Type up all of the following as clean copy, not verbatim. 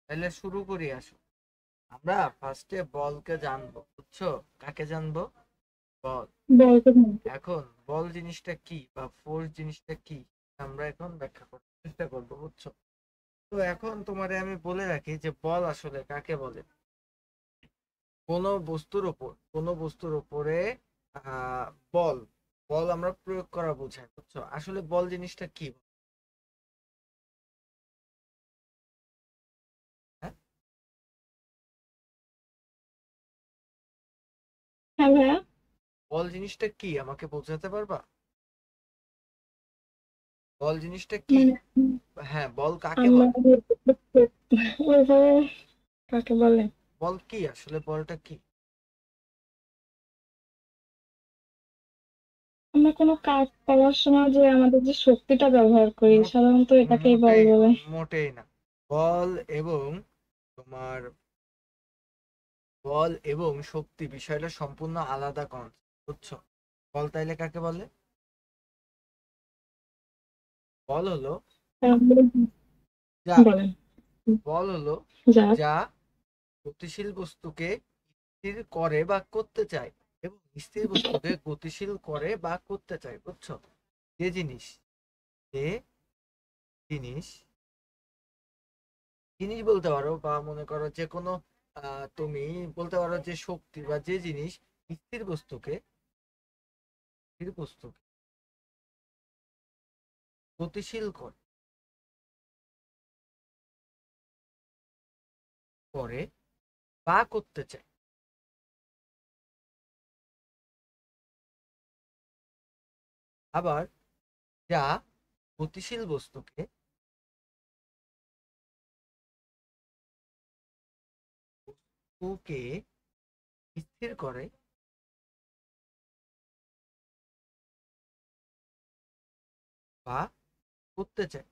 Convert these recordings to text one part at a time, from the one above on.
তাহলে শুরু করি। আসো, আমরা ফার্স্টে বলকে জানবো, বুঝছো? কাকে জানবো? বল। বলতে এখন বল জিনিসটা কি বা ফোর্স জিনিসটা কি, আমরা এখন ব্যাখ্যা করার চেষ্টা করবো, বুঝছো? তো এখন তোমারে আমি বলে রাখি যে বল আসলে কাকে বলে। কোনো বস্তুর উপরে আহ বল বল আমরা প্রয়োগ করা বোঝায়, বুঝছো? আসলে বল জিনিসটা কি? হ্যাঁ, হ্যাঁ ভাইয়া। বল জিনিসটা কি আমাকে বোঝাতে পারবা? বল জিনিসটা কি? মানে হ্যাঁ, বল কাকে আমরা বলে? ওইভাবে কাকে বলে? বল কি আসলে, বলটা কি? আমরা কোনো কাজ করার সময় যে আমাদের যে শক্তিটা ব্যবহার করি মোট সাধারণত এটাকেই বল মোটেই বলে। মোটেই না। বল এবং তোমার বল এবং শক্তি বিষয়টা সম্পূর্ণ আলাদা কনসেপ্ট, বুঝছো? বল তাইলে কাকে বলে? বল হলো যা বলেন। বল হলো যা। যা গতিশীল বস্তুকে স্থির করে বা করতে চায়, এবং স্থির বস্তুকে গতিশীল করে বা করতে চায়, বুঝছো? যে জিনিস যে জিনিস জিনিস বলতে পারো, বা মনে করো যে কোনো তুমি বলতে পারো যে শক্তি বা যে জিনিস স্থির বস্তুকে গতিশীল করে বা করতে চায়। আবার যা গতিশীল বস্তুকে স্থির করে বা করতে চায়,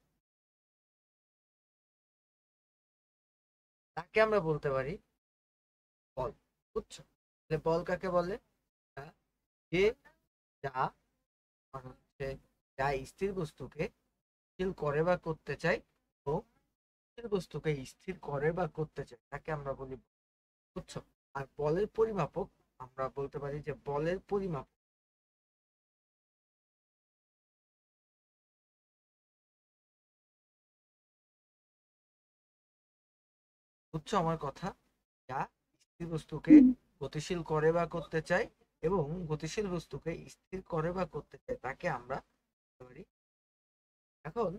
তাকে আমরা বলতে পারি বল, বুঝছো? তাহলে বল কাকে বলে? আহ, যে যা আর হচ্ছে যা স্থির বস্তুকে স্থির করে বা করতে চায়, ও স্থির বস্তুকে স্থির করে বা করতে চায় তাকে আমরা বলি বল, বুঝছো? আর বলের পরিমাপক আমরা বলতে পারি যে বলের পরিমাপ, বুঝছো আমার কথা? যা স্থির বস্তুকে গতিশীল করে বা করতে চায় এবং গতিশীল বস্তুকে স্থির করে বা করতে চায় তাকে আমরা বলতে পারি। এখন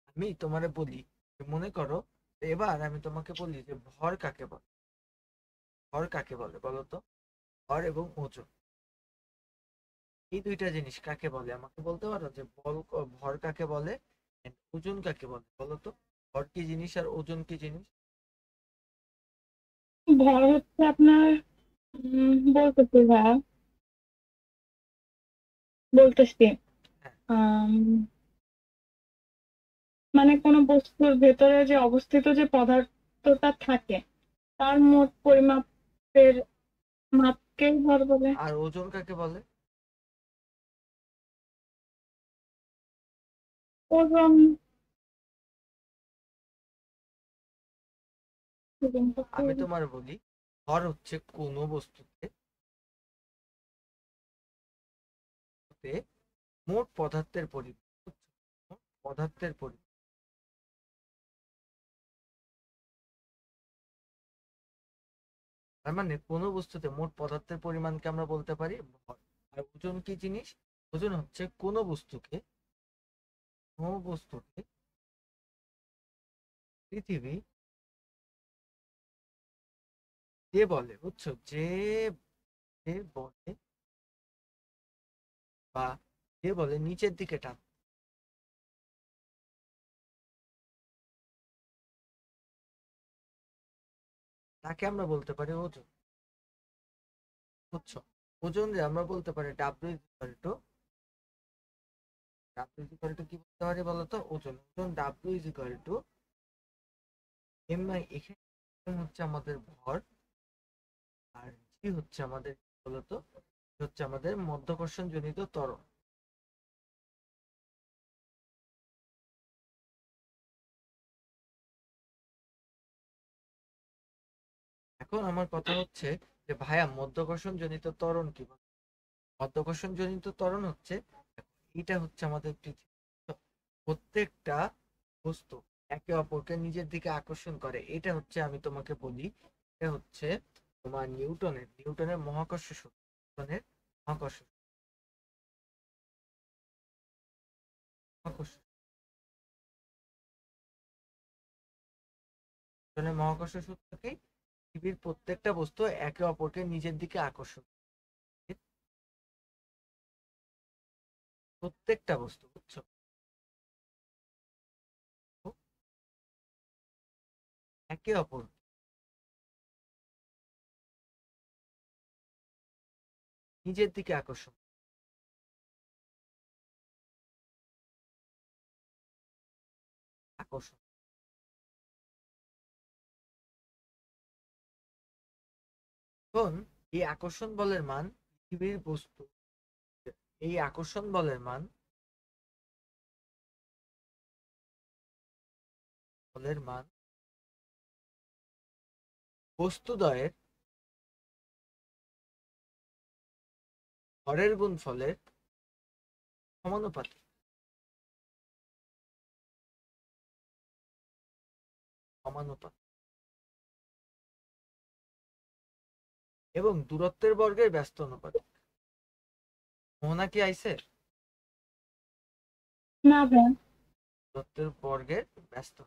আমি তোমারে বলি যে মনে করো, এবার আমি তোমাকে বলি যে ভর কাকে বলে। ভর কাকে বলে বলো তো? ভর এবং ওজন, এই দুইটা জিনিস কাকে বলে আমাকে বলতে পারো? যে ভর কাকে বলে and ওজন কাকে বলে বলো তো? ভর কি জিনিস আর ওজন কি জিনিস? ভর হচ্ছে আপনার বলতেছি ভাইয়া, বলতেছি হ্যাঁ, আম, মানে কোনো বস্তুর ভেতরে যে অবস্থিত যে পদার্থটা থাকে তার মোট পরিমাপের মাপকেই ভর বলে। আর ওজন কাকে বলে? ওজন। আমি তোমার বলি, ভর হচ্ছে কোনো বস্তুতে মোট পদার্থের পরিমাণ, মোট পদার্থের পরিমাণ। তার মানে কোনো বস্তুতে মোট পদার্থের পরিমাণকে আমরা বলতে পারি ভর। আর ওজন কি জিনিস? ওজন হচ্ছে কোনো বস্তুকে পৃথিবী যে বলে, বুঝছো? যে যে বলে বা যে বলে নিচের দিকে টান, তাকে আমরা বলতে পারি ওজন, বুঝছো? ওজন যে আমরা বলতে পারি ডাব্লিউ ইজ ইকুয়াল টু কি বলতে পারি বলতো? ওজন W is equal to M I. এখানে হচ্ছে আমাদের ভর, আর জি হচ্ছে আমাদের কি বলতো, হচ্ছে আমাদের মধ্যাকর্ষণ জনিত ত্বরণ। এখন আমার কথা হচ্ছে যে ভাইয়া মধ্যাকর্ষণ জনিত ত্বরণ কি বলে? মধ্যাকর্ষণ জনিত ত্বরণ হচ্ছে, এটা হচ্ছে আমাদের পৃথিবী, প্রত্যেকটা বস্তু একে অপরকে নিজের দিকে আকর্ষণ করে। এটা হচ্ছে আমি তোমাকে বলি, এটা হচ্ছে তোমার নিউটনের মহাকর্ষ সূত্র। নিউটনের মহাকর্ষ মহাকর্ষ নিউটনের মহাকর্ষ সূত্র কি? পৃথিবীর প্রত্যেকটা বস্তু একে অপরকে নিজের দিকে আকর্ষণ করে। প্রত্যেকটা বস্তু, বুঝছো? একে অপর নিজের দিকে আকর্ষণ। এখন এই আকর্ষণ বলের মান পৃথিবীর বস্তু, এই আকর্ষণ বলের মান বস্তুদ্বয়ের ভরের গুণফলের সমানুপাতিক। সমানুপাত এবং দূরত্বের বর্গের ব্যস্ত অনুপাতিক। মোহনা কি আইছে? না ভাইয়া। দূরত্বের বর্গের ব্যস্ত।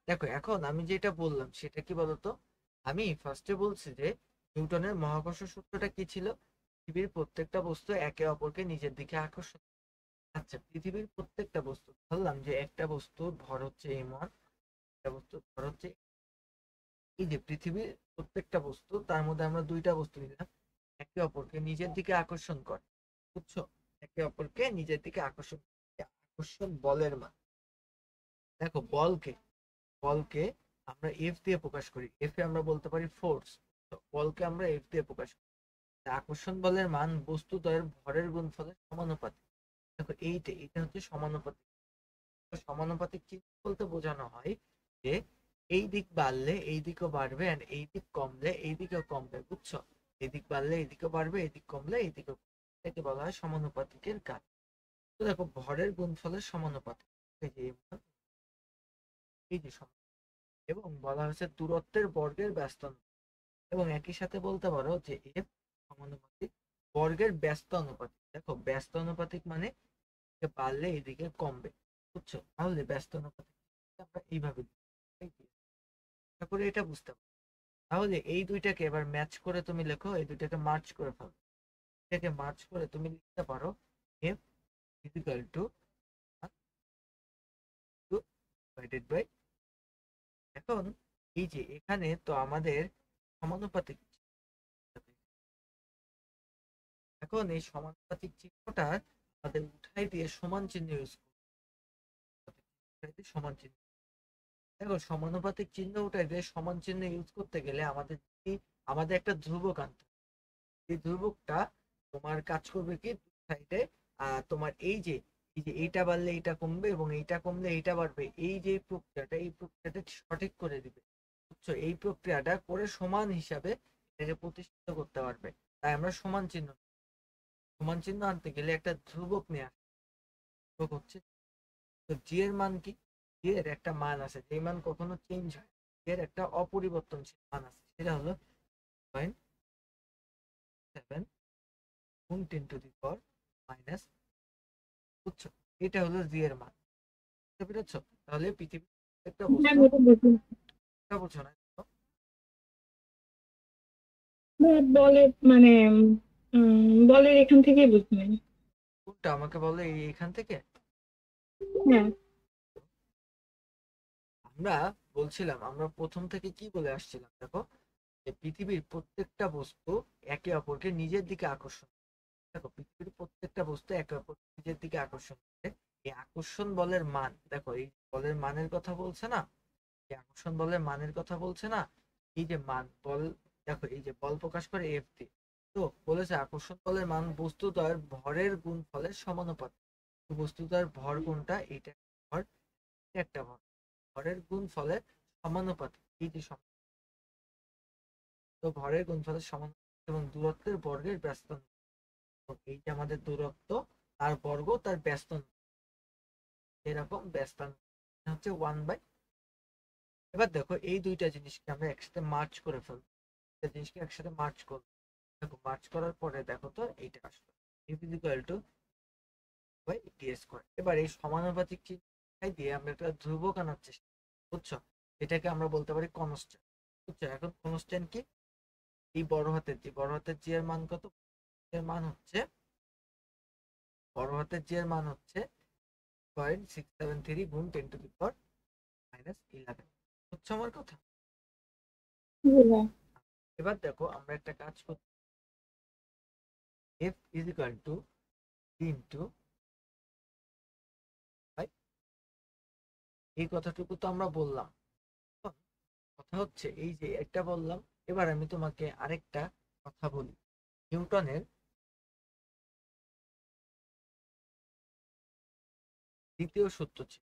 দেখো এখন আমি যেটা বললাম সেটা কি বলতো, আমি ফার্স্টে বলছি যে নিউটনের মহাকর্ষ সূত্রটা কি ছিল? পৃথিবীর প্রত্যেকটা বস্তু একে অপরকে নিজের দিকে আকর্ষণ। আচ্ছা, পৃথিবীর প্রত্যেকটা বস্তু ধরলাম যে একটা বস্তুর ভর হচ্ছে m1, একটা বস্তুর ভর হচ্ছে, এই যে পৃথিবীর প্রত্যেকটা বস্তু, তার মধ্যে আমরা দুইটা বস্তু নিলাম, একে অপরকে নিজের দিকে আকর্ষণ করে, বুঝছো? একে অপরকে নিজের দিকে আকর্ষণ, আকর্ষণ বলের মান। দেখো বলকে বলকে আমরা এফ দিয়ে প্রকাশ করি, এফ এ আমরা বলতে পারি ফোর্স। বলকে আমরা এফ দিয়ে প্রকাশ করি। আকর্ষণ বলের মান বস্তুদ্বয়ের ভরের গুণফলের সমানুপাতিক। দেখো এইটা হচ্ছে সমানুপাতিক। সমানুপাতিক চিহ্ন বলতে বোঝানো হয় যে এই দিক বাড়লে এই দিকও বাড়বে, এন্ড এই দিক কমলে এই দিকেও কমবে, বুঝছো? এই দিক বাড়লে এই দিকেও বাড়বে, এই দিক কমলে এই দিকেও কমবে। এটাকে বলা হয় সমানুপাতিকের কাজ। তো দেখো ভরের গুণফলের সমানুপাতিক, এই যে এই যে এবং বলা হয়েছে দূরত্বের বর্গের ব্যস্ত অনুপাত। এবং একই সাথে বলতে পারো যে এফ সমানুপাতিক বর্গের ব্যস্ত অনুপাতিক। দেখো ব্যস্ত অনুপাতিক মানে বাড়লে এদিকে কমবে, বুঝছো? তাহলে ব্যস্ত অনুপাতিক আমরা এইভাবে আশা করি এটা বুঝতে পারো। তাহলে এই দুইটাকে এবার ম্যাচ করে তুমি লেখো, এই দুইটাকে মার্চ করে ফেলো। এটাকে মার্চ করে তুমি লিখতে পারো F equal to divided by, এখন এই যে এখানে তো আমাদের সমানুপাতিক, এখন এই সমানুপাতিক চিহ্নটা আমাদের উঠাই দিয়ে সমান চিহ্ন ইউজ করতে, সমান চিহ্ন। দেখো সমানুপাতিক চিহ্ন উঠাই দিয়ে সমান চিহ্ন ইউজ করতে গেলে আমাদের একটা ধ্রুবক আনতে হবে। এই ধ্রুবকটা তোমার কাজ করবে কি সাইডে, তোমার এই যে এইটা বাড়লে এইটা কমবে এবং এইটা কমলে এইটা বাড়বে, এই যে এই প্রক্রিয়াটা সঠিক করে দিবে, বুঝছো? এই প্রক্রিয়াটা করে সমান হিসাবে এটাকে প্রতিষ্ঠিত করতে পারবে। তাই আমরা সমান চিহ্ন আনতে গেলে একটা ধ্রুবক নিয়ে আসতে। ধ্রুবক হচ্ছে, তো জি এর মান কি? জি এর একটা মান আছে, যে মান কখনো চেঞ্জ হয়, এর একটা অপরিবর্তনশীল মান আছে, সেটা হলো 0.7 গুণ 10⁻⁻, বুঝছো? এটা হলো জি এর মান, বুঝতে পেরেছো? তাহলে পৃথিবীর একটা হ্যাঁ বস্তু, ভাইয়া, বুঝলাম। এটা বুঝছো না? ভাইয়া, বলের মানে বলের এখান থেকেই বুঝলেন। কোনটা আমাকে বলো, এখান থেকে। হ্যাঁ। আমরা বলছিলাম, আমরা প্রথম থেকে কি বলে আসছিলাম দেখো, যে পৃথিবীর প্রত্যেকটা বস্তু একে অপরকে নিজের দিকে আকর্ষণ। দেখো পৃথিবীর প্রত্যেকটা বস্তু একে অপরকে নিজের দিকে আকর্ষণ করে। এই আকর্ষণ বলের মান, দেখো এই বলের মানের কথা বলছে না, এই আকর্ষণ বলের মানের কথা বলছে না, এই যে মান বল, দেখো এই যে বল প্রকাশ করে এফ দিয়ে, তো বলেছে আকর্ষণ বলের মান বস্তুদ্বয়ের ভরের গুণফলের সমানুপাতিক। তো বস্তুদ্বয়ের ভর কোনটা? এইটা ভর, একটা ভর, ভরের গুণফলের সমানুপাতিক। এই যে তো ভরের গুণফলের সমানুপাতিক এবং দূরত্বের বর্গের ব্যস্তানুপাতিক। এই যে আমাদের দূরত্ব তার বর্গ তার ব্যস্তানুপাতিক, এরকম ব্যস্তানুপাতিক হচ্ছে 1/। এবার দেখো এই দুইটা জিনিসকে আমরা একসাথে মার্চ করে ফেলবো, জিনিসকে একসাথে মার্চ করবো। দেখো মার্চ করার পরে দেখো তো এইটা আসলো এবার এই সমানুপাতিক চিহ্ন দিয়ে আমরা একটা ধ্রুবক আনার চেষ্টা, বুঝছো? এটাকে আমরা বলতে পারি কনস্ট্যান্ট, বুঝছো? এখন কনস্ট্যান্ট কি? এই বড় হাতের জি এর মান কত? এর মান হচ্ছে, বড় হাতের জি এর মান হচ্ছে 0.673 গুণ 10⁻11। বুঝছো আমার কথা? এবার দেখো আমরা একটা কাজ করতে, f is equal two into, এই কথাটুকু তো আমরা বললাম। কথা হচ্ছে এই যে একটা বললাম, এবার আমি তোমাকে আরেকটা কথা বলি। নিউটনের দ্বিতীয় সূত্র ছিল,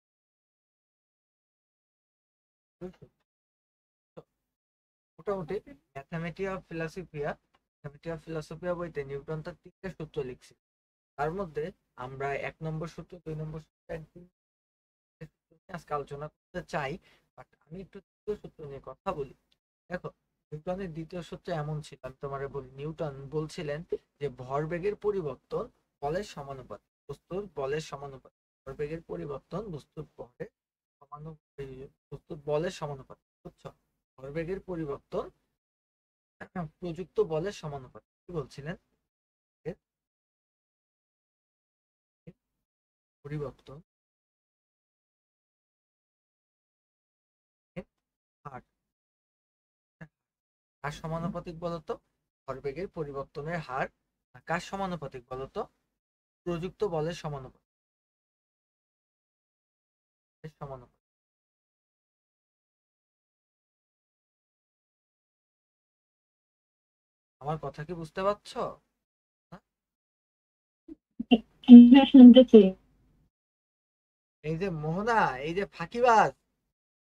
মোটামুটি ম্যাথামেটিয়া বইতে নিউটন তার 3টা সূত্র লিখছে। তার মধ্যে আমরা 1 নম্বর সূত্র, 2 নম্বর সূত্র, 3 সূত্র নিয়ে আজকে আলোচনা করতে চাই। বাট আমি একটু দ্বিতীয় সূত্র নিয়ে কথা বলি। দেখো নিউটনের দ্বিতীয় সূত্র এমন ছিল, আমি তোমারে বলি। নিউটন বলছিলেন যে ভরবেগের পরিবর্তন বলের সমানুপাতিক, বস্তুর বলের সমানুপাতিক। ভরবেগের পরিবর্তন বস্তুর বলের বস্তুর বলের সমানুপাতিক, বুঝছো? ভরবেগের পরিবর্তন প্রযুক্ত বলের সমানুপাতিক। কি বলছিলেন? পরিবর্তন হার, কার সমানুপাতিক বলতো? ভরবেগের পরিবর্তনের হার কার সমানুপাতিক বলতো? প্রযুক্ত বলের সমানুপাতিক। আমার কথা কি বুঝতে পারছো? হ্যাঁ? হ্যাঁ, শুনতেছি। এই যে মোহনা, এই যে ফাঁকিবাজ,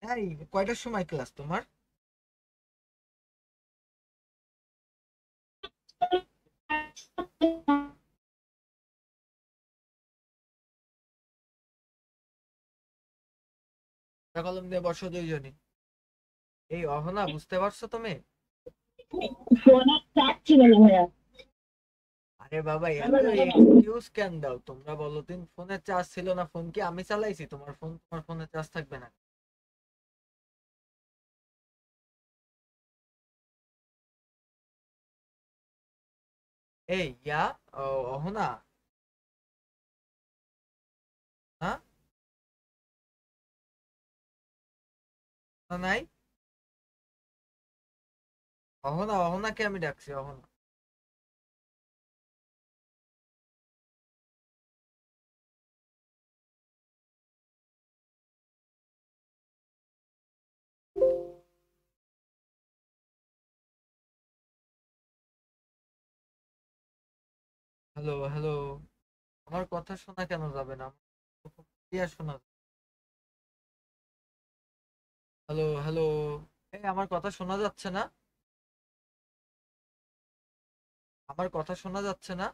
এই কয়টার সময় ক্লাস তোমার? কলম দিয়ে বসো দুইজনই। এই অহনা, বুঝতে পারছো তুমি? ফোনে চার্জ ছিল না ভাইয়া। আরে বাবা, এত এক্সকিউজ কেন দাও তোমরা? বলো দিন, ফোনে চার্জ ছিল না? ফোন কি আমি চালাইছি? তোমার ফোনে চার্জ থাকবে না? এই ইয়া, অহনা, হ্যাঁ না নাই? অহনাকে আমি ডাকছি, অহনা। হ্যালো হ্যালো, আমার কথা শোনা কেন যাবে না? ক্লিয়ার শোনা। হ্যালো হ্যালো, এই আমার কথা শোনা যাচ্ছে না? আমার কথা শোনা যাচ্ছে না?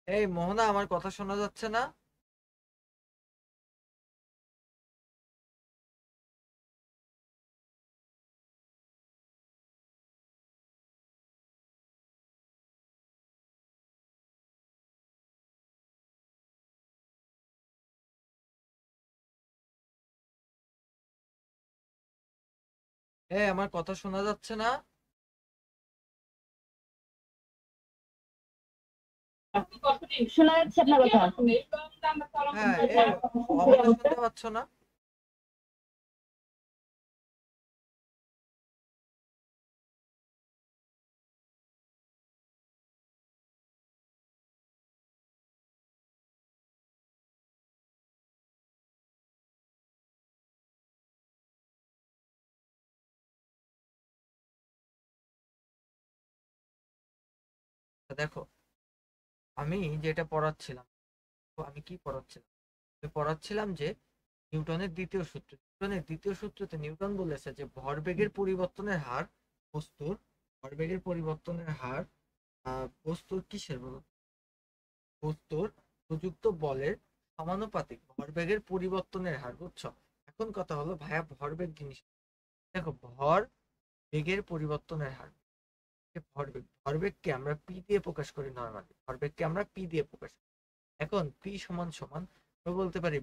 এই মোহনা, আমার কথা শোনা যাচ্ছে না? এই আমার কথা শোনা যাচ্ছে না? শোনা যাচ্ছে আপনার কথা। হ্যাঁ, এই অহনা, শুনতে পাচ্ছ না? দেখো আমি যেটা পড়াচ্ছিলাম, তো আমি কি পড়াচ্ছিলাম, আমি পড়াচ্ছিলাম যে নিউটনের দ্বিতীয় সূত্রতে নিউটন বলেছে যে ভরবেগের পরিবর্তনের হার বস্তুর ভরবেগের পরিবর্তনের হার বস্তুর কিসের বলো, বস্তুর প্রযুক্ত বলের সমানুপাতিক ভরবেগের পরিবর্তনের হার, বুঝছো? এখন কথা হলো ভাইয়া ভরবেগ জিনিস, দেখো ভর বেগের পরিবর্তনের হার, ভরবেগকে আমরা পি দিয়ে প্রকাশ করি, নরমালি ভরবেগকে আমরা পি দিয়ে প্রকাশ করি। এখন পি সমান সমান আমরা বলতে পারি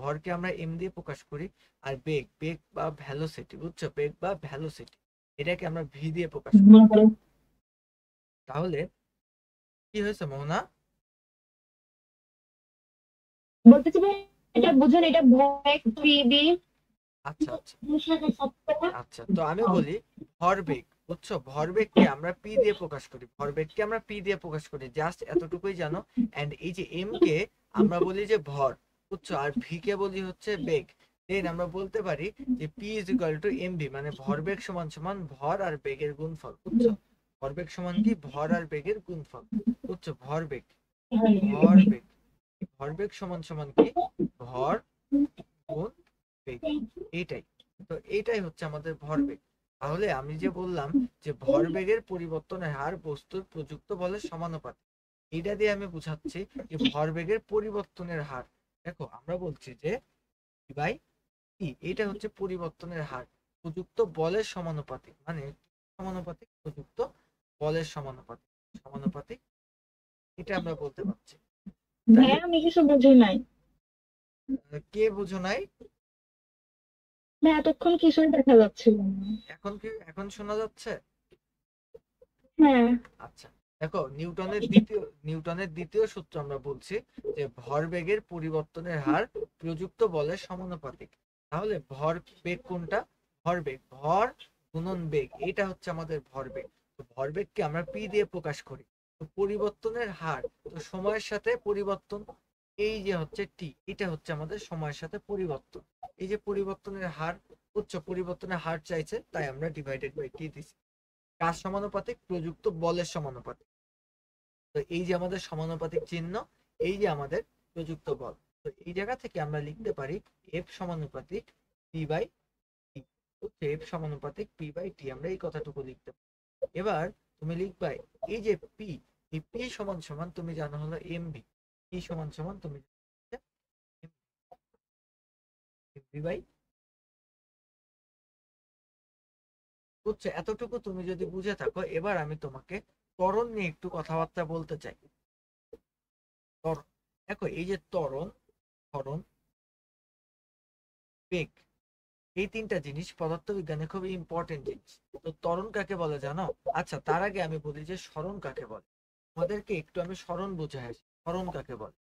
ভরকে আমরা এম দিয়ে প্রকাশ করি, আর বেগ বা ভ্যালোসিটি, বুঝছো, বেগ বা ভ্যালোসিটি এটাকে আমরা ভি দিয়ে প্রকাশ করি। তাহলে কি হয়েছে মোহনা? বলতে চাই এটা বুঝুন, এটা ভয় পিবি। আচ্ছা আচ্ছা আচ্ছা, তো আমি বলি ভরবেগ, বুঝছো, ভরবেগকে আমরা পি দিয়ে প্রকাশ করি, ভরবেগকে আমরা পি দিয়ে প্রকাশ করি, জাস্ট এতটুকুই জানো। এন্ড এই যে এম কে আমরা বলি যে ভর, বুঝছো, আর ভি কে বলি হচ্ছে বেগ। দেন আমরা বলতে পারি যে P is equal to M V, মানে ভরবেগ সমান সমান ভর আর বেগের গুণফল, বুঝছো, ভরবেগ সমান কি ভর আর বেগের গুণফল, বুঝছো, ভরবেগ ভরবেগ ভরবেগ সমান সমান কি ভর গুণ বেগ, এইটাই। তো এইটাই হচ্ছে আমাদের ভরবেগ। তাহলে আমি যে বললাম যে ভরবেগের পরিবর্তনের হার বস্তুর প্রযুক্ত বলের সমানুপাতিক, এটা দিয়ে আমি বুঝাচ্ছি যে ভরবেগের পরিবর্তনের হার। দেখো আমরা বলছি যে পি বাই টি, এটা হচ্ছে পরিবর্তনের হার প্রযুক্ত বলের সমানুপাতিক, মানে সমানুপাতিক প্রযুক্ত বলের সমানুপাতিক, সমানুপাতিক, এটা আমরা বলতে পারছি। তাহলে ভাইয়া আমি কিছু বুঝি নাই। কে বুঝো নাই? ভাই এতক্ষণ কিছুই দেখা যাচ্ছিল না। এখন শোনা যাচ্ছে? হ্যাঁ। আচ্ছা, দেখো নিউটনের দ্বিতীয় সূত্র আমরা বলছি যে ভরবেগের পরিবর্তনের হার প্রযুক্ত বলের সমানুপাতিক। তাহলে বেগ কোনটা? ভরবেগ, ভর গুণন বেগ, এটা হচ্ছে আমাদের ভরবেগ। তো ভরবেগকে আমরা পি দিয়ে প্রকাশ করি। তো পরিবর্তনের হার, তো সময়ের সাথে পরিবর্তন, এই যে হচ্ছে টি, এটা হচ্ছে আমাদের সময়ের সাথে পরিবর্তন। এই যে পরিবর্তনের হার, উচ্চ পরিবর্তনের হার চাইছে, তাই আমরা ডিভাইডেড বাই টি দিছি। কার সমানুপাতিক? প্রযুক্ত বলের সমানুপাতিক। তো এই যে আমাদের সমানুপাতিক চিহ্ন, এই যে আমাদের প্রযুক্ত বল, তো এই জায়গা থেকে আমরা লিখতে পারি এফ সমানুপাতিক পি বাই টি। এফ সমানুপাতিক পি বাই টি, আমরা এই কথাটুকু লিখতে পারি। এবার তুমি লিখবা এই যে পি, এই পি সমান সমান তুমি জানো হলো এম ভি, পি সমান সমান তুমি এমভি বাই, বুঝছো? এতটুকু তুমি যদি বুঝে থাকো, এবার আমি তোমাকে ত্বরণ নিয়ে একটু কথাবার্তা বলতে চাই। ত্বরণ, দেখো এই যে ত্বরণ, ত্বরণ, বেগ, এই তিনটা জিনিস পদার্থবিজ্ঞানে খুবই ইম্পর্টেন্ট জিনিস। তো ত্বরণ কাকে বলে জানো? আচ্ছা, তার আগে আমি বলি যে সরণ কাকে বলে। আমাদেরকে একটু আমি সরণ বুঝে আসি, সরণ কাকে বলে।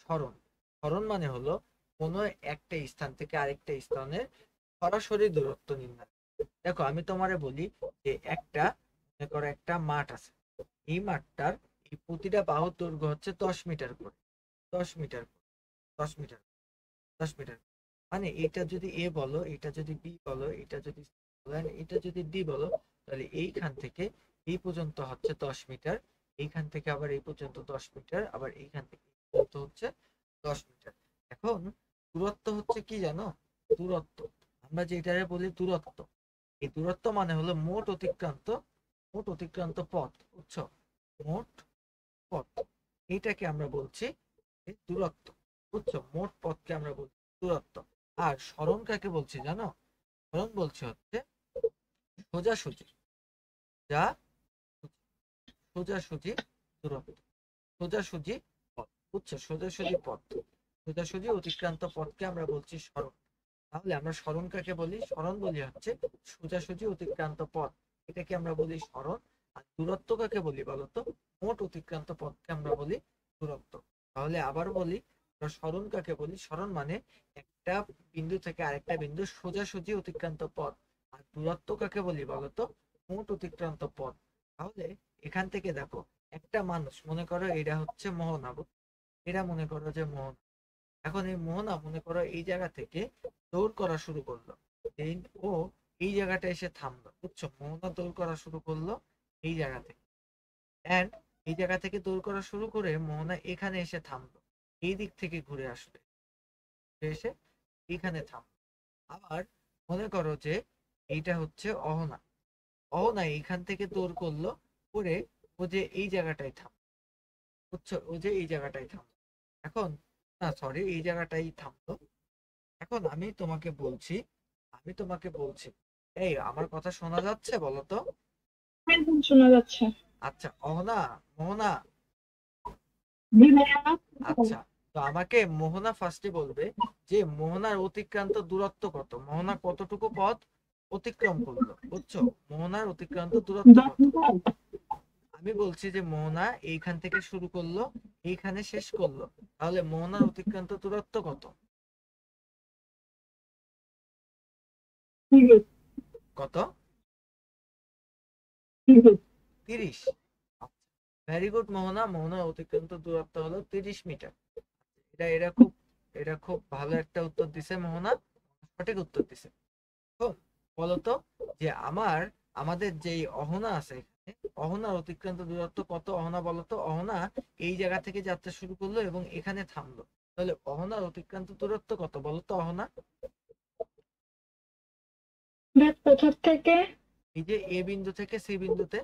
সরণ, সরণ মানে হলো কোনো একটা স্থান থেকে আরেকটা স্থানের সরাসরি দূরত্ব নির্ণয়। দেখো আমি তোমারে বলি যে মনে করো একটা মাঠ আছে, এই মাঠটার এই প্রতিটা বাহুর দৈর্ঘ্য হচ্ছে 10 মিটার করে, 10 মিটার, 10 মিটার, 10 মিটার, মানে এটা যদি এ বলো, এটা যদি বি বলো, এটা যদি সি বলো, and এটা যদি ডি বলো, তাহলে এইখান থেকে এই পর্যন্ত হচ্ছে 10 মিটার, এইখান থেকে আবার এই পর্যন্ত 10 মিটার, আবার এইখান থেকে এই পর্যন্ত হচ্ছে 10 মিটার। এখন দূরত্ব হচ্ছে কি জানো? দূরত্ব, আমরা যেটারে বলি দূরত্ব, এই দূরত্ব মানে হলো মোট অতিক্রান্ত পথ, বুঝছো, মোট পথ, এইটাকে আমরা বলছি দূরত্ব, বুঝছো, মোট পথকে আমরা বলছি দূরত্ব। আর সরণ কাকে বলছি জানো? সরণ বলছি হচ্ছে সোজাসুজি, যা সোজাসুজি দূরত্ব, সোজাসুজি পথ, বুঝছো, সোজাসুজি পথ, সোজাসুজি অতিক্রান্ত পথকে আমরা বলছি সরণ। তাহলে আমরা সরণ কাকে বলি? সরণ বলি হচ্ছে সোজাসুজি অতিক্রান্ত পথ, এটাকে আমরা বলি সরণ। আর দূরত্ব কাকে বলি বলতো? মোট অতিক্রান্ত পথকে আমরা বলি দূরত্ব। তাহলে আবার বলি, আমরা সরণ কাকে বলি? সরণ মানে একটা বিন্দু থেকে আরেকটা বিন্দু সোজাসুজি অতিক্রান্ত পথ। আর দূরত্ব কাকে বলি বলতো? মোট অতিক্রান্ত পথ। তাহলে এখান থেকে দেখো, একটা মানুষ, মনে করো এটা হচ্ছে মোহনা, এরা মনে করো যে মোহনা, এখন এই মোহনা মনে করো এই জায়গা থেকে দৌড় করা শুরু করলো, ও এই জায়গাটা এসে থামলো, বুঝছো, মোহনা দৌড় করা শুরু করলো এই জায়গা থেকে, এন্ড এই জায়গা থেকে দৌড় করা শুরু করে মোহনা এখানে এসে থামলো, এই দিক থেকে ঘুরে আসলে এসে এখানে থামলো। আবার মনে করো যে এইটা হচ্ছে অহনা, অহনা এইখান থেকে দৌড় করলো করে ও যে এই জায়গাটায় থাম, বুঝছো, ও যে এই জায়গাটায় থামলো এখন, না সরি এই জায়গাটাই থামলো। এখন আমি তোমাকে বলছি, এই আমার কথা শোনা যাচ্ছে বলো তো? একদম শোনা যাচ্ছে। আচ্ছা অহনা, মোহনা, জি ভাইয়া। আচ্ছা, তো আমাকে মোহনা ফার্স্টে বলবে যে মোহনার অতিক্রান্ত দূরত্ব কত, মোহনা কতটুকু পথ অতিক্রম করলো, বুঝছো, মোহনার অতিক্রান্ত দূরত্ব 10 কত। মিটার। আমি বলছি যে মোহনা এইখান থেকে শুরু করলো, এইখানে শেষ করলো, তাহলে মোহনার অতিক্রান্ত দূরত্ব কত? 30। কত? 30। 30। ভেরি গুড মোহনা, মোহনার অতিক্রান্ত দূরত্ব হলো 30 মিটার। এটা খুব ভালো একটা উত্তর দিছে মোহনা, সঠিক উত্তর দিছে। তো বলতো যে আমাদের যেই অহনা আছে এখানে, অহনার অতিক্রান্ত দূরত্ব কত, অহনা বলতো, অহনা এই জায়গা থেকে যাত্রা শুরু করলো এবং এখানে থামলো, তাহলে অহনার অতিক্রান্ত দূরত্ব কত বলতো অহনা? দেখ কোথা থেকে। এই যে এ বিন্দু থেকে সি বিন্দুতে।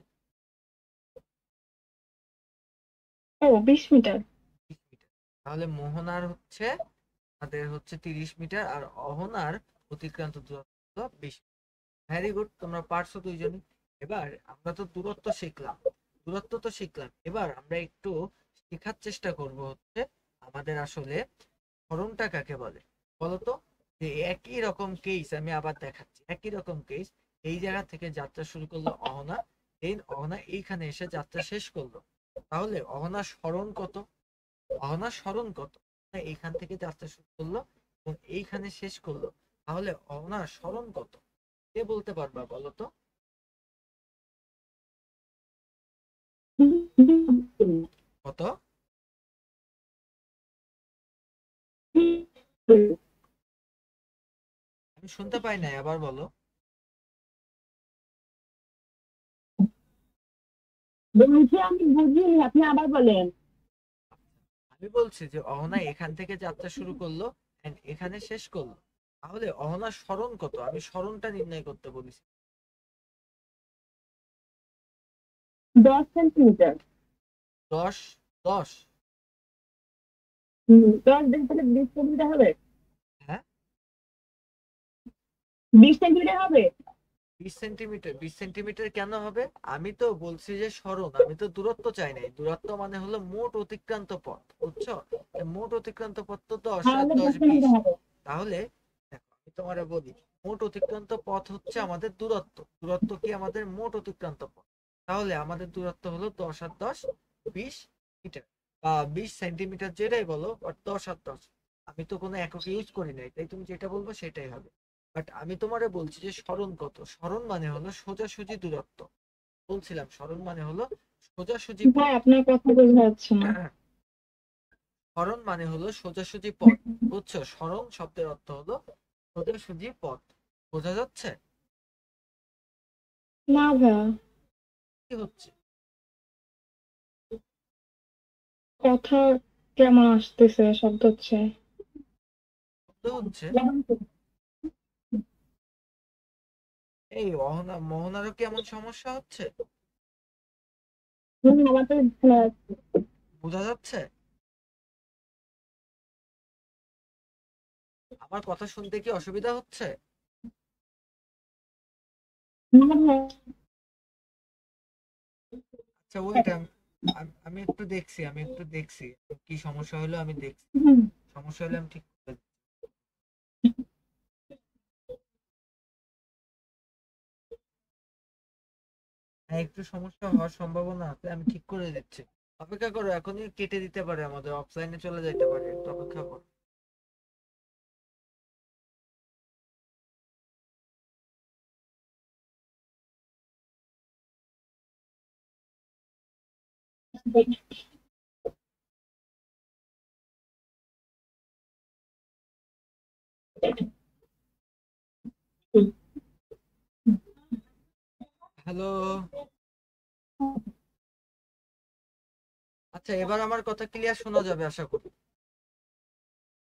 ও 20 মিটার। 30 মিটার। তাহলে মোহনার হচ্ছে আমাদের হচ্ছে 30 মিটার, আর অহনার অতিক্রান্ত দূরত্ব 20। ভেরি গুড, তোমরা পারছো দুইজনই। এবার আমরা তো দূরত্ব তো শিখলাম, এবার আমরা একটু শেখার চেষ্টা করব হচ্ছে আমাদের আসলে সরণটা কাকে বলে বলতো। যে একই রকম কেস আমি আবার দেখাচ্ছি, একই রকম কেস, এই জায়গা থেকে যাত্রা শুরু করলো অহনা, দেন অহনা এইখানে এসে যাত্রা শেষ করলো, তাহলে অহনার সরণ কত, অহনার সরণ কত, এইখান থেকে যাত্রা শুরু করলো এবং এইখানে শেষ করলো, তাহলে অহনার সরণ কত, কে বলতে পারবা বলো তো? কত? আমি শুনতে পাই নাই, আবার বলো। বলছি আমি বুঝিনি, আপনি আবার বলেন। আমি বলছি যে অহনা এখান থেকে যাত্রা শুরু করলো and এখানে শেষ করলো, তাহলে অহনার সরণ কত, আমি সরণটা নির্ণয় করতে বলেছি। 10 সেন্টিমিটার। 10। 10। 10 দিন তাহলে 20 সেন্টিমিটার হবে। হ্যাঁ, 20 সেন্টিমিটার হবে। 20 সেন্টিমিটার, 20 সেন্টিমিটার কেন হবে? আমি তো বলছি যে সরণ, আমি তো দূরত্ব চাই নাই, দূরত্ব মানে হলো মোট অতিক্রান্ত পথ, বুঝছো, মোট অতিক্রান্ত পথ তো 10 আর তাহলে 10 10 20। সেন্টিমিটার হবে। তাহলে দেখো আমি তোমারে বলি, মোট অতিক্রান্ত পথ হচ্ছে আমাদের দূরত্ব, দূরত্ব কি আমাদের মোট অতিক্রান্ত পথ, তাহলে আমাদের দূরত্ব হলো 10 আর 10 20 মিটার, বা 20 সেন্টিমিটার, যেটাই বলো, বাট 10 আর 10। আমি তো কোনো একক ইউজ করি নাই, তাই তুমি যেটা বলবো সেটাই হবে। বাট আমি তোমারে বলছি যে সরণ কত, সরণ মানে হলো সোজাসুজি দূরত্ব, বলছিলাম সরণ মানে হলো সোজাসুজি ভাই পথ। আপনার কথা বোঝা যাচ্ছে না। সরণ মানে হলো সোজাসুজি পথ, বুঝছো, সরণ শব্দের অর্থ হলো সোজাসুজি পথ, বোঝা যাচ্ছে? না ভাইয়া, কি হচ্ছে? কথা কেমন আসতেছে, শব্দ হচ্ছে। শব্দ হচ্ছে? এই অহনা মোহনারও কি এমন সমস্যা হচ্ছে? আমার তো ভালো আছে। বোঝা যাচ্ছে? আমার কথা শুনতে কি অসুবিধা হচ্ছে? না ভাইয়া। আচ্ছা ওইটা আমি একটু দেখছি কি সমস্যা হলো, আমি দেখছি, হুম। সমস্যা হলে আমি ঠিক করে দিচ্ছি। হ্যাঁ একটু সমস্যা হওয়ার সম্ভাবনা আছে, আমি ঠিক করে দিচ্ছি। অপেক্ষা করো, এখনই কেটে দিতে পারে, আমাদের অফলাইনে চলে যেতে পারে, একটু অপেক্ষা করো। হ্যালো। আচ্ছা, এবার আমার কথা ক্লিয়ার শোনা যাবে আশা করি।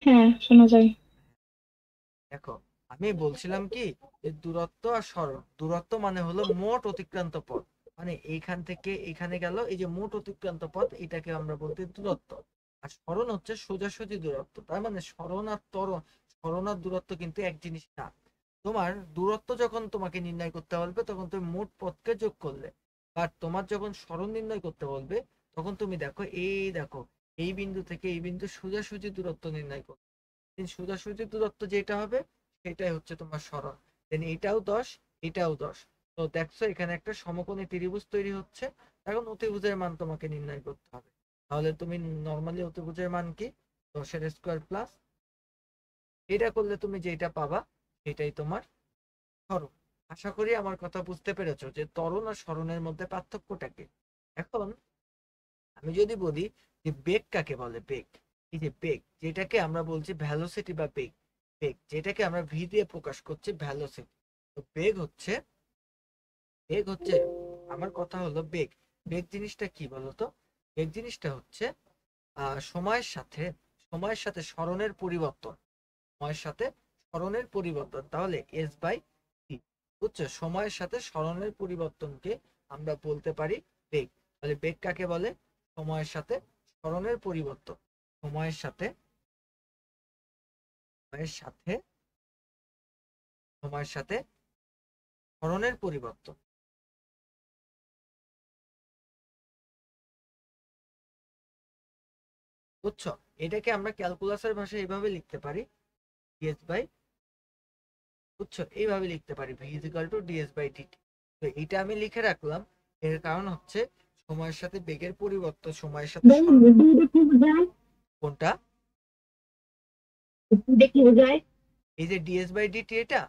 হ্যাঁ, শোনা যায়। দেখো, আমি বলছিলাম কি যে দূরত্ব আর সরণ, দূরত্ব মানে হলো মোট অতিক্রান্ত পথ, মানে এইখান থেকে এখানে গেল, এই যে মোট অতিক্রান্ত পথ এটাকে আমরা বলতে দূরত্ব। আর সরণ হচ্ছে সোজাসুজি দূরত্ব, তার মানে সরণ আর ত্বরণ, সরণ আর দূরত্ব কিন্তু এক জিনিস না। তোমার দূরত্ব যখন তোমাকে নির্ণয় করতে বলবে তখন তুমি মোট পথকে যোগ করলে, আর তোমার যখন সরণ নির্ণয় করতে বলবে তখন তুমি দেখো, দেখো এই বিন্দু থেকে এই বিন্দু সোজাসুজি দূরত্ব নির্ণয় করো। সোজাসুজি দূরত্ব যেটা হবে সেটাই হচ্ছে তোমার সরণ। দেন এটাও 10, এটাও 10। তো দেখছো এখানে একটা সমকোণী ত্রিভুজ তৈরি হচ্ছে। এখন অতিভুজের মান তোমাকে নির্ণয় করতে হবে। তাহলে তুমি নর্মালি অতিভুজের মান কি, 10 এর স্কোয়ার প্লাস, এটা করলে তুমি যেটা পাবা সেটাই তোমার সরণ। আশা করি আমার কথা বুঝতে পেরেছো যে ত্বরণ আর সরণের মধ্যে পার্থক্যটা কি। এখন আমি যদি বলি যে বেগ কাকে বলে, বেগ, এই যে বেগ যেটাকে আমরা বলছি ভ্যালোসিটি বা বেগ, বেগ যেটাকে আমরা ভি দিয়ে প্রকাশ করছি ভ্যালোসিটি। তো বেগ হচ্ছে আমার কথা হলো বেগ, বেগ জিনিসটা কি বলতো? বেগ জিনিসটা হচ্ছে সময়ের সাথে সরণের পরিবর্তন, সময়ের সাথে সরণের পরিবর্তন, তাহলে এস বাই টি। বুঝছো, সময়ের সাথে সরণের পরিবর্তনকে আমরা বলতে পারি বেগ। তাহলে বেগ কাকে বলে? সময়ের সাথে সরণের পরিবর্তন, সময়ের সাথে সময়ের সাথে সময়ের সাথে সরণের পরিবর্তন। বুঝছো, এটাকে আমরা ক্যালকুলাসের ভাষায় এইভাবে লিখতে পারি, ডিএস বাই, বুঝছো, এইভাবে লিখতে পারি V is equal to DS by DT. তো এটা আমি লিখে রাখলাম, এর কারণ হচ্ছে সময়ের সাথে বেগের পরিবর্তন, সময়ের সাথে কোনটা, দেখি যায়। এই যে ডিএস বাই ডিটি এটা,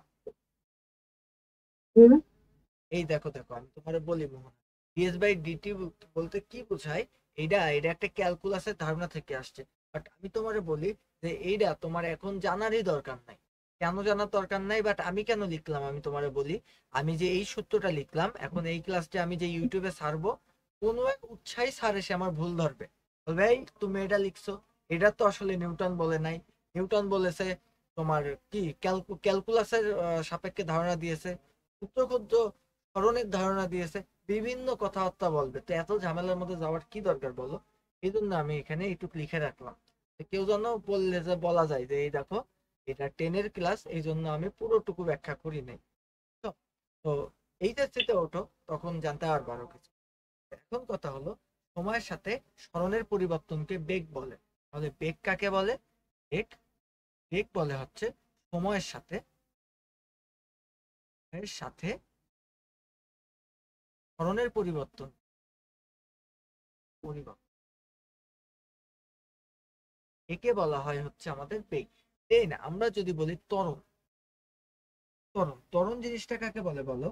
এই দেখো দেখো আমি তোমার বলি মোহন, ডিএস বাই ডিটি বলতে কি বোঝায়, এটা একটা ক্যালকুলাসের ধারণা থেকে আসছে। বাট আমি তোমারে বলি যে এইটা তোমার এখন জানারই দরকার নাই। কেন জানার দরকার নাই, বাট আমি কেন লিখলাম আমি তোমারে বলি। আমি যে এই সূত্রটা লিখলাম এখন এই ক্লাসটা আমি যে ইউটিউবে ছাড়বো, কোনো এক উৎসাহী স্যার এসে আমার ভুল ধরবে, বলবে এই তুমি এটা লিখছো, এটা তো আসলে নিউটন বলে নাই, নিউটন বলেছে তোমার কি ক্যালকুলাসের সাপেক্ষে ধারণা দিয়েছে, ক্ষুদ্র ক্ষুদ্র ধরনের ধারণা দিয়েছে, বিভিন্ন কথাবার্তা বলবে। তো এত ঝামেলার মধ্যে যাওয়ার কি দরকার বলো? এই জন্য আমি এখানে একটু লিখে রাখলাম, কেউ যেন বললে যে বলা যায় যে এই দেখো এটা 10-এর ক্লাস, এই জন্য আমি পুরোটুকু ব্যাখ্যা করি নাই। তো তো এইচএসসিতে ওঠো তখন জানতে পারবো আরো কিছু। এখন কথা হলো সময়ের সাথে সরণের পরিবর্তনকে বেগ বলে। তাহলে বেগ কাকে বলে? বেগ, বেগ বলে হচ্ছে সময়ের সাথে এর সাথে সরণের পরিবর্তন, পরিবর্তন একে বলা হয় হচ্ছে আমাদের বেগ। দেন আমরা যদি বলি ত্বরণ, ত্বরণ ত্বরণ জিনিসটা কাকে বলে বলো?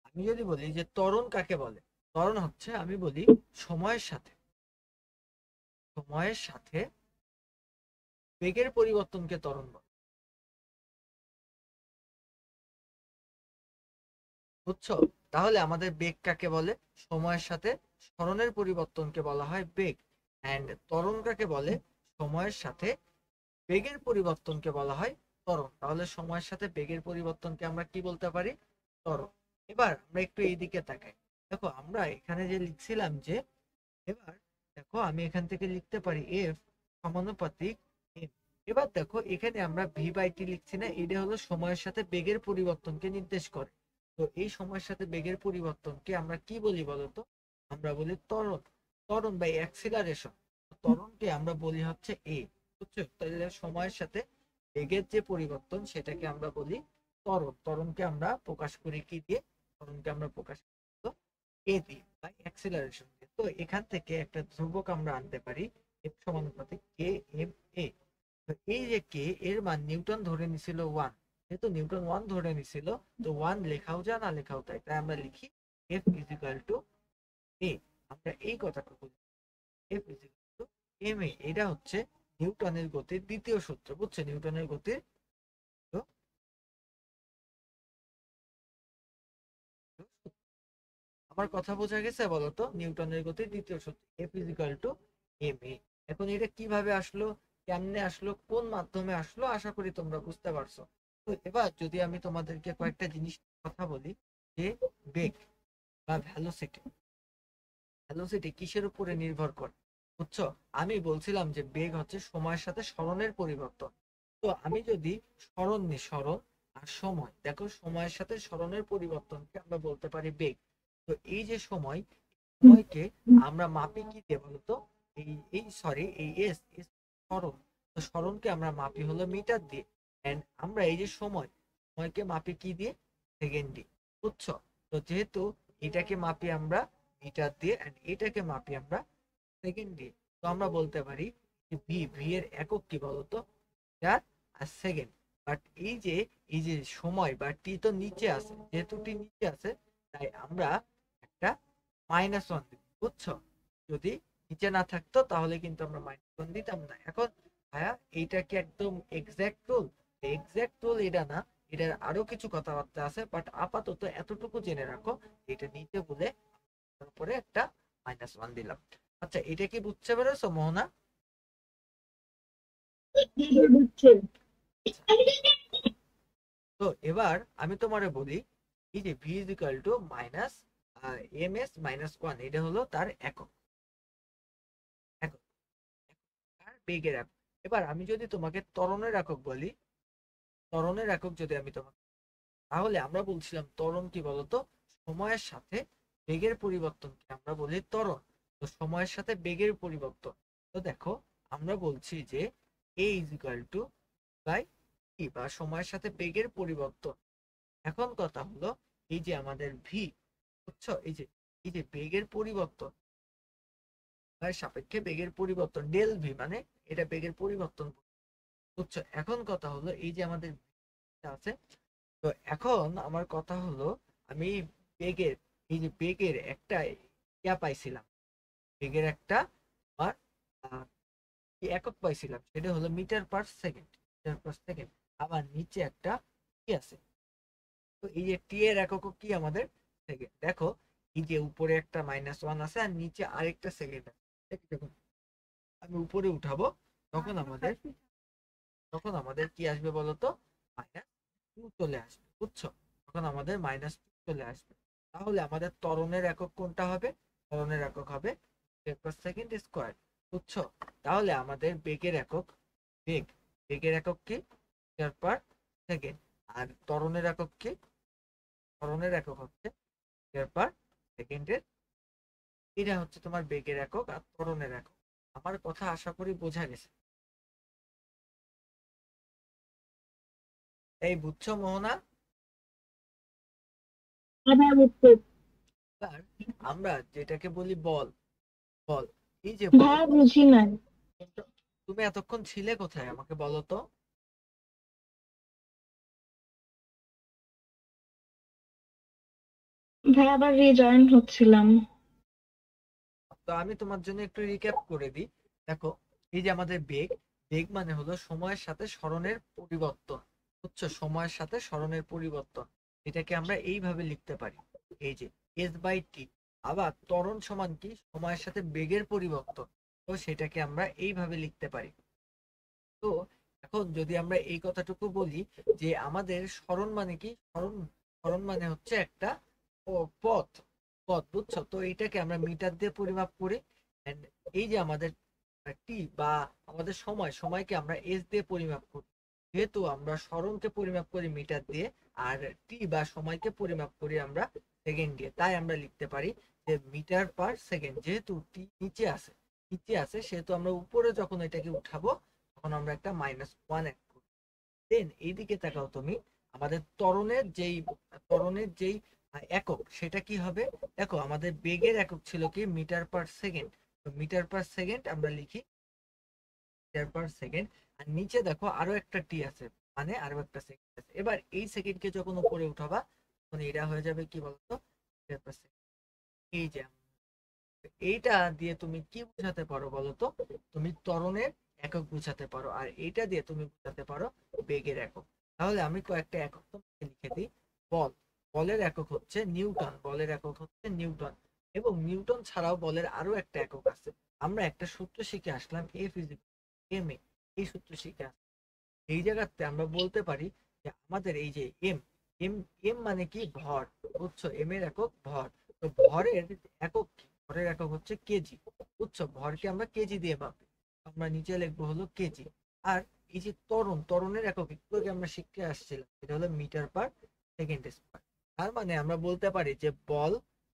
আমি যদি বলি যে ত্বরণ কাকে বলে, ত্বরণ হচ্ছে আমি বলি সময়ের সাথে, সময়ের সাথে বেগের পরিবর্তনকে ত্বরণ বলে। বুঝছো? তাহলে আমাদের বেগ কাকে বলে? সময়ের সাথে সরণের পরিবর্তনকে বলা হয় বেগ। অ্যান্ড ত্বরণ কাকে বলে? সময়ের সাথে বেগের পরিবর্তনকে বলা হয় ত্বরণ। তাহলে সময়ের সাথে বেগের পরিবর্তনকে আমরা কি বলতে পারি? ত্বরণ। এবার আমরা একটু এইদিকে তাকাই। দেখো আমরা এখানে যে লিখছিলাম যে, এবার দেখো আমি এখান থেকে লিখতে পারি এফ সমানুপাতিক এম। এবার দেখো এখানে আমরা ভি বাই টি লিখছি না, এটা হলো সময়ের সাথে বেগের পরিবর্তনকে নির্দেশ করে। তো এই সময়ের সাথে বেগের পরিবর্তনকে আমরা কি বলি বলতো? আমরা বলি ত্বরণ, ত্বরণ বা অ্যাক্সিলারেশন। ত্বরণকে আমরা বলি হচ্ছে এ। বুঝছো? তাহলে সময়ের সাথে বেগের যে পরিবর্তন সেটাকে আমরা বলি ত্বরণ। ত্বরণকে আমরা প্রকাশ করি কি দিয়ে? ত্বরণকে আমরা প্রকাশ করি এ দিয়ে বা অ্যাক্সিলারেশন দিয়ে। তো এখান থেকে একটা ধ্রুবক আমরা আনতে পারি এফ সমানুপাতিক কে এম এ। তো এই যে কে এর মান নিউটন ধরে নিছিল 1, যেহেতু নিউটন 1 ধরে নিছিল, তো 1 লেখাও যায় না লেখাও তাই, তাই আমরা লিখি F is equal to A. আমরা এই কথাটা বলি F is equal to M A. এটা হচ্ছে নিউটনের গতির দ্বিতীয় সূত্র, বুঝছো? নিউটনের গতির আমার কথা বোঝা গেছে বলো তো? নিউটনের গতির দ্বিতীয় সূত্র F is equal to M A. এখন এটা কিভাবে আসলো, কেমনে আসলো, কোন মাধ্যমে আসলো, আশা করি তোমরা বুঝতে পারছো। তো এবার যদি আমি তোমাদেরকে কয়েকটা জিনিস কথা বলি, যে বেগ বা ভ্যালোসিটি, ভ্যালোসিটি কিসের উপরে নির্ভর করে, বুঝছো? আমি বলছিলাম যে বেগ হচ্ছে সময়ের সাথে সরণের পরিবর্তন। তো আমি যদি সরণ নিই, সরণ আর সময়, দেখো সময়ের সাথে সরণের পরিবর্তনকে আমরা বলতে পারি বেগ। তো এই যে সময়, সময়কে আমরা মাপি কি দিয়ে বলতো? এই এই সরি এই এস এস সরণ। তো সরণকে আমরা মাপি হলো মিটার দিয়ে। এন্ড আমরা এই যে সময়, সময়কে মাপি কি দিয়ে? সেকেন্ড দিয়ে, বুঝছো? তো যেহেতু এটাকে মাপি আমরা মিটার দিয়ে এন্ড এটাকে মাপি আমরা সেকেন্ড দিয়ে, তো আমরা বলতে পারি যে ভি, ভি এর একক কি বলতো? Metre R second. বাট এই যে সময় বা টি তো নিচে আছে, যেহেতু টি নিচে আছে তাই আমরা একটা -1 দিব, বুঝছো? যদি নিচে না থাকতো তাহলে কিন্তু আমরা -1 দিতাম না। এখন ভাইয়া এইটা কি একদম এক্সাক্ট রুল? এক্সাক্ট রুল এটা না, এটার আরো কিছু কথাবার্তা আছে, বাট আপাতত এতটুকু জেনে রাখো, এটা নিচে বলে তারপরে একটা -1 দিলাম। আচ্ছা, এটা কি বুঝতে পেরেছো মোহনা? বুঝছি। তো এবার আমি তোমারে বলি, এই যে V is equal to minus M S -1, এটা হলো তার একক, একক আর বেগের একক। এবার আমি যদি তোমাকে ত্বরণের একক বলি, ত্বরণের একক যদি আমি তোমাকে, তাহলে আমরা বলছিলাম ত্বরণ কি বলতো? সময়ের সাথে বেগের পরিবর্তনকে আমরা বলি ত্বরণ। তো সময়ের সাথে বেগের পরিবর্তন, তো দেখো আমরা বলছি যে এ is equal two by T, বা সময়ের সাথে বেগের পরিবর্তন। এখন কথা হলো, এই যে আমাদের ভি, বুঝছো? এই যে বেগের পরিবর্তন, সাপেক্ষে বেগের পরিবর্তন ডেল ভি, মানে এটা বেগের পরিবর্তন, বুঝছো? এখন কথা হলো, এই যে আমাদের আছে, তো এখন আমার কথা হলো, আমি বেগের, এই যে বেগের একটা ইয়া পাইছিলাম, বেগের একটা আমার কি একক পাইছিলাম, সেটা হলো metre per second, metre per second. আবার নিচে একটা কি আছে, তো এই যে টি এর একক কি আমাদের সেকেন্ড। দেখো এই যে উপরে একটা -1 আছে আর নিচে আরেকটা সেকেন্ড আছে। দেখুন আমি উপরে উঠাবো, তখন আমাদের, তখন আমাদের কি আসবে বলতো? -2 চলে আসবে, বুঝছো? তখন আমাদের -2 চলে আসবে। তাহলে আমাদের ত্বরণের একক কোনটা হবে? ত্বরণের একক হবে মিটার পার সেকেন্ড স্কয়ার, বুঝছো? তাহলে আমাদের বেগের একক, বেগ, বেগের একক কি? Metre per second. আর ত্বরণের একক কি? ত্বরণের একক হচ্ছে মিটার পার সেকেন্ডের। এটা হচ্ছে তোমার বেগের একক আর ত্বরণের একক। আমার কথা আশা করি বোঝা গেছে। এই বুঝছো মোহনা? আবার বুঝছি। এবার আমরা যেটাকে বলি বল, বল, এই যে বল, ভাইয়া বুঝি নাই। তুমি এতক্ষণ ছিলে কোথায় আমাকে বলো তো? ভাইয়া আবার রিজয়েন হচ্ছিলাম। তো আমি তোমার জন্য একটু রিক্যাপ করে দিই। দেখো এই যে আমাদের বেগ, বেগ মানে হলো সময়ের সাথে সরণের পরিবর্তন, বুঝছো? সময়ের সাথে সরণের পরিবর্তন, এটাকে আমরা এইভাবে লিখতে পারি, এই যে এস বাই টি। আবার ত্বরণ সমান কি? সময়ের সাথে বেগের পরিবর্তন, তো সেটাকে আমরা এইভাবে লিখতে পারি। তো এখন যদি আমরা এই কথাটুকু বলি যে আমাদের সরণ মানে কি? সরণ, সরণ মানে হচ্ছে একটা পথ, পথ, বুঝছো? তো এইটাকে আমরা মিটার দিয়ে পরিমাপ করি। And এই যে আমাদের টি বা আমাদের সময়, সময়কে আমরা এস দিয়ে পরিমাপ করি। যেহেতু আমরা সরণকে পরিমাপ করি মিটার দিয়ে, আর টি বা সময়কে পরিমাপ করি আমরা সেকেন্ড দিয়ে, তাই আমরা লিখতে পারি যে মিটার পার সেকেন্ড। যেহেতু টি নিচে আছে, নিচে আছে, সেহেতু আমরা উপরে যখন এটাকে উঠাবো তখন আমরা একটা -1 অ্যাড করি। দেন এইদিকে তাকাও তুমি, আমাদের ত্বরণের যেই একক, সেটা কি হবে? দেখো আমাদের বেগের একক ছিল কি? Metre per second. তো মিটার পার সেকেন্ড আমরা লিখি মিটার পার সেকেন্ড। আর নিচে দেখো আরো একটা টি আছে, মানে আরো একটা সেকেন্ড আছে। এবার এই সেকেন্ডকে যখন উপরে উঠাবা তখন এটা হয়ে যাবে কি বলতো? Metre per second. এই যে এইটা দিয়ে তুমি কি বোঝাতে পারো বলো তো? তুমি ত্বরণের একক বুঝাতে পারো, আর এটা দিয়ে তুমি বুঝাতে পারো বেগের একক। তাহলে আমি কয়েকটা একক তোমাকে লিখে দিই। বল, বলের একক হচ্ছে নিউটন, বলের একক হচ্ছে নিউটন। এবং নিউটন ছাড়াও বলের আরো একটা একক আছে। আমরা একটা সূত্র শিখে আসলাম, এফ ইজ এম এ, এই সূত্র শিখে আসলাম। এই জায়গাতে আমরা বলতে পারি যে আমাদের এই যে এম, এম এম মানে কি ভর, বুঝছো, এম এর একক ভর। তো ভরের একক কি? ভরের একক হচ্ছে কেজি, বুঝছো, ভরকে আমরা কেজি দিয়ে মাপি, আমরা নিচে লিখবো হলো কেজি। আর এই যে ত্বরণ, ত্বরণের একক একটু আগে আমরা শিখে আসছিলাম, এটা হলো মিটার পার সেকেন্ড স্কয়ার। তার মানে আমরা বলতে পারি যে বল,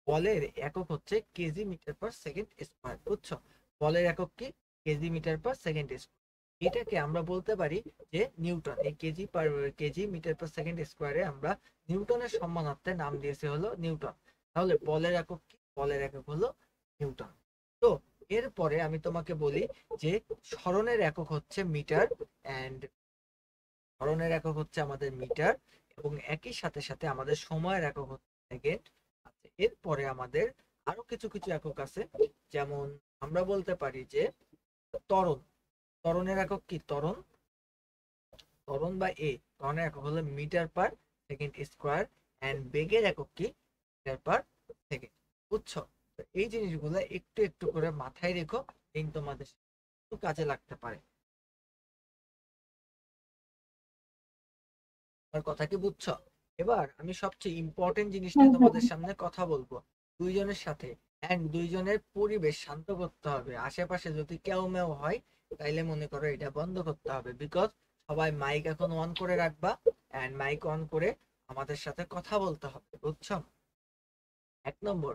বলের একক হচ্ছে KG metre per second square, বুঝছো, বলের একক কি? KG metre per second square. এটাকে আমরা বলতে পারি যে নিউটন। এই KG per KG metre per second স্কোয়ারে আমরা নিউটনের সম্মানার্থে নাম দিয়েছে হলো নিউটন। তাহলে বলের একক কি? বলের একক হলো নিউটন। তো এরপরে আমি তোমাকে বলি যে সরণের একক হচ্ছে মিটার, এন্ড সরণের একক হচ্ছে আমাদের মিটার, এবং একই সাথে সাথে আমাদের সময়ের একক হচ্ছে সেকেন্ড। আচ্ছা, এরপরে আমাদের আরো কিছু কিছু একক আছে, যেমন আমরা বলতে পারি যে ত্বরণ, ত্বরণের একক কি? ত্বরণ, ত্বরণ বা এ, ত্বরণের একক হলো metre per second square, and বেগের একক কি? মিটার পার সেকেন্ড, বুঝছো। তো এই জিনিসগুলো একটু একটু করে মাথায় রেখো, দিন তোমাদের একটু কাজে লাগতে পারে। আমার কথা কি বুঝছো? এবার আমি সবচেয়ে ইম্পর্টেন্ট জিনিস নিয়ে তোমাদের সামনে কথা বলবো। দুইজনের সাথে, এন্ড দুইজনের পরিবেশ শান্ত করতে হবে। আশেপাশে যদি কেউ মেও হয় তাইলে মনে করো এটা বন্ধ করতে হবে, বিকজ সবাই মাইক এখন অন করে রাখবা, এন্ড মাইক অন করে আমাদের সাথে কথা বলতে হবে, বুঝছো। 1 নম্বর,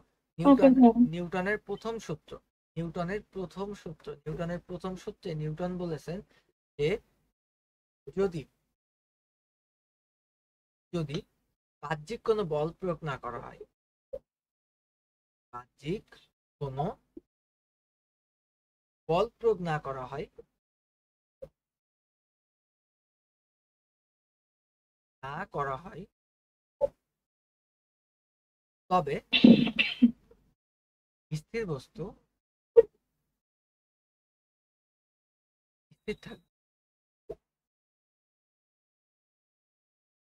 ওকে নিউটন, স্যার। নিউটনের প্রথম সূত্র, নিউটনের প্রথম সূত্র, নিউটনের প্রথম সূত্রে নিউটন বলেছেন যে যদি, যদি বাহ্যিক কোনো বল প্রয়োগ না করা হয়, বাহ্যিক কোনো বল প্রয়োগ না করা হয়, না করা হয়, তবে স্থির বস্তু স্থির থাকবে।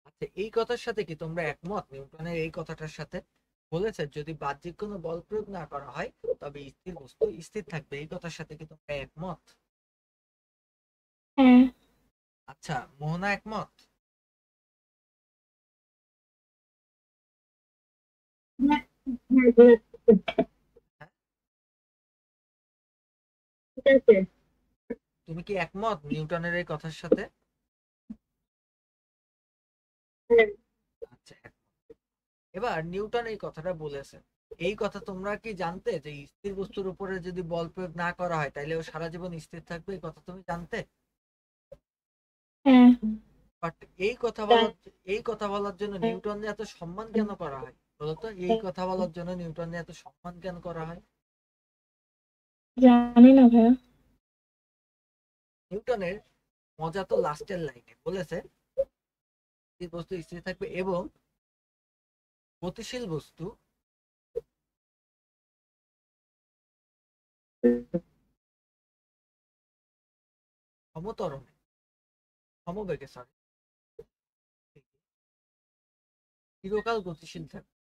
আচ্ছা, এই কথার সাথে কি তোমরা একমত? নিউটনের এই কথাটার সাথে বলেছে যদি বাহ্যিক কোনো বল প্রয়োগ না করা হয় তবে স্থির বস্তু স্থির থাকবে, এই কথার সাথে কি তোমরা একমত? হ্যাঁ। আচ্ছা, মোহনা একমত? হ্যাঁ, হ্যাঁ, হ্যাঁ, ঠিক আছে। তুমি কি একমত নিউটনের এই কথার সাথে? হ্যাঁ, আচ্ছা, এবার নিউটন এই কথাটা বলেছেন, এই কথা তোমরা কি জানতে যে স্থির বস্তুর উপরে যদি বল প্রয়োগ না করা হয় তাহলে ও সারা জীবন স্থির থাকবে? এই কথা তুমি জানতে? হ্যাঁ, বাট এই কথা বলার, এই কথা বলার জন্য নিউটনের এত সম্মান কেন করা হয় বলতো? এই কথা বলার জন্য নিউটনের এত সম্মান কেন করা হয়? জানি না ভাইয়া। নিউটনের মজা তো লাস্টের লাইনে বলেছে স্থির বস্তু স্থির থাকবে এবং গতিশীল বস্তু সমতরণে, সমবেগে, সরি, চিরকাল গতিশীল থাকবে।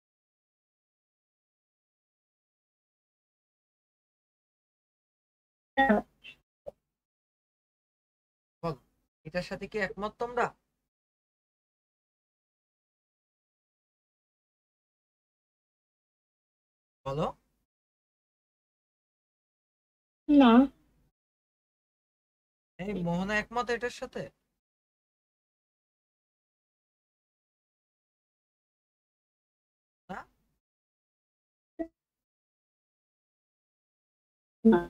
হ্যাঁ, বলো, এটার সাথে কি একমত তোমরা? বলো। না। এই মোহনা একমত এটার সাথে? না? না।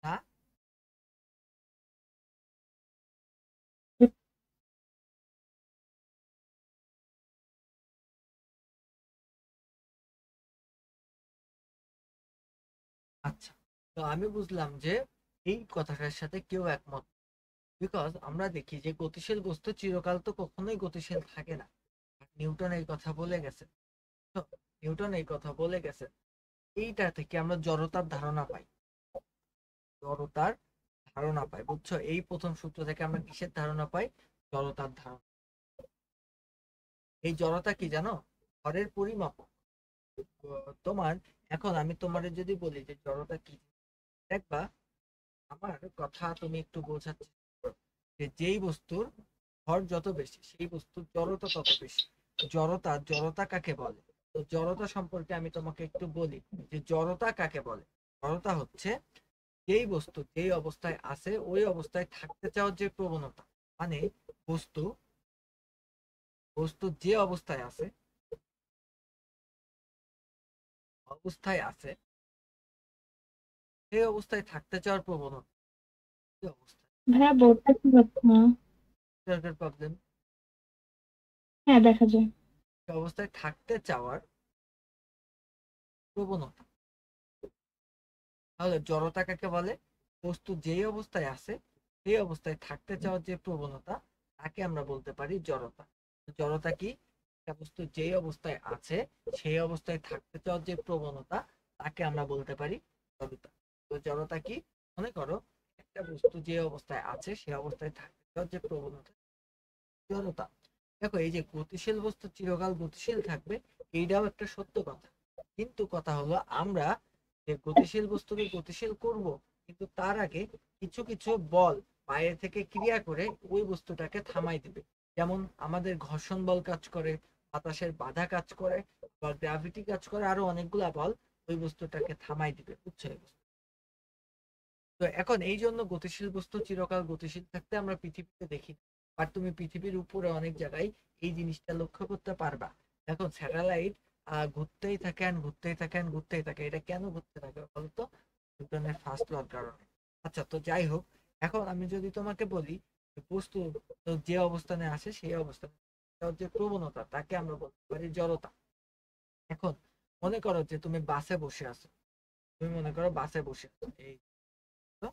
না? আচ্ছা, তো আমি বুঝলাম যে এই কথাটার সাথে কেউ একমত, বিকজ আমরা দেখি যে গতিশীল বস্তু চিরকাল তো কখনোই গতিশীল থাকে না। নিউটন এই কথা বলে গেছে। তো নিউটন এই কথা বলে গেছে, এইটা থেকে আমরা জড়তার ধারণা পাই, জড়তার ধারণা পাই, বুঝছো? এই প্রথম সূত্র থেকে আমরা কিসের ধারণা পাই? জড়তার ধারণা। এই জড়তা কি জানো? ভরের পরিমাপক। তোমার এখন আমি তোমার যদি বলি যে জড়তা কি, দেখবা আমার কথা তুমি একটু বোঝার চেষ্টা করো, যে যেই বস্তুর ভর যত বেশি সেই বস্তুর জড়তা তত বেশি। জড়তা কাকে বলে? তো জড়তা সম্পর্কে আমি তোমাকে একটু বলি যে জড়তা কাকে বলে। জড়তা হচ্ছে যেই বস্তু যেই অবস্থায় আছে ওই অবস্থায় থাকতে চাওয়ার যে প্রবণতা। মানে বস্তু বস্তু যে অবস্থায় আছে সেই অবস্থায় থাকতে চাওয়ার প্রবণতা। কি অবস্থায়? ভাইয়া বলতে কি পারছি না। নেটওয়ার্কের প্রবলেম। হ্যাঁ, দেখা যায়। সেই অবস্থায় থাকতে চাওয়ার প্রবণতা। তাহলে জড়তা কাকে বলে? বস্তু যেই অবস্থায় আছে সেই অবস্থায় থাকতে চাওয়ার যে প্রবণতা, তাকে আমরা বলতে পারি জড়তা। জড়তা কি? একটা বস্তু যেই অবস্থায় আছে সেই অবস্থায় থাকতে চাওয়ার যে প্রবণতা, তাকে আমরা বলতে পারি জড়তা। তো জড়তা কি? মনে করো একটা বস্তু যে অবস্থায় আছে সেই অবস্থায় থাকতে চাওয়ার যে প্রবণতা, জড়তা। দেখো এই যে গতিশীল বস্তু চিরকাল গতিশীল থাকবে, এইটাও একটা সত্য কথা। কিন্তু কথা হলো আমরা যে গতিশীল বস্তুকে গতিশীল করব, কিন্তু তার আগে কিছু কিছু বল বাইরে থেকে ক্রিয়া করে ওই বস্তুটাকে থামাই দিবে। যেমন আমাদের ঘর্ষণ বল কাজ করে, বাতাসের বাধা কাজ করে, বা গ্র্যাভিটি কাজ করে, আরো অনেকগুলা বল ওই বস্তুটাকে থামাই দিবে, বুঝছো? তো এখন এই জন্য গতিশীল বস্তু চিরকাল গতিশীল থাকতে আমরা পৃথিবীতে দেখি। আর তুমি পৃথিবীর উপরে অনেক জায়গায় এই জিনিসটা লক্ষ্য করতে পারবা। এখন স্যাটেলাইট ঘুরতেই থাকে আর ঘুরতেই থাকে আর ঘুরতেই থাকে। এটা কেন ঘুরতে থাকে বলতো? নিউটনের ফার্স্ট লর কারণে। আচ্ছা, তো যাই হোক, এখন আমি যদি তোমাকে বলি বস্তু তো যে অবস্থানে আসে সেই অবস্থানে যে প্রবণতা, তাকে আমরা বলতে পারি জড়তা। এখন মনে করো যে তুমি বাসে বসে আছো, তুমি মনে করো বাসে বসে আছো, এই তো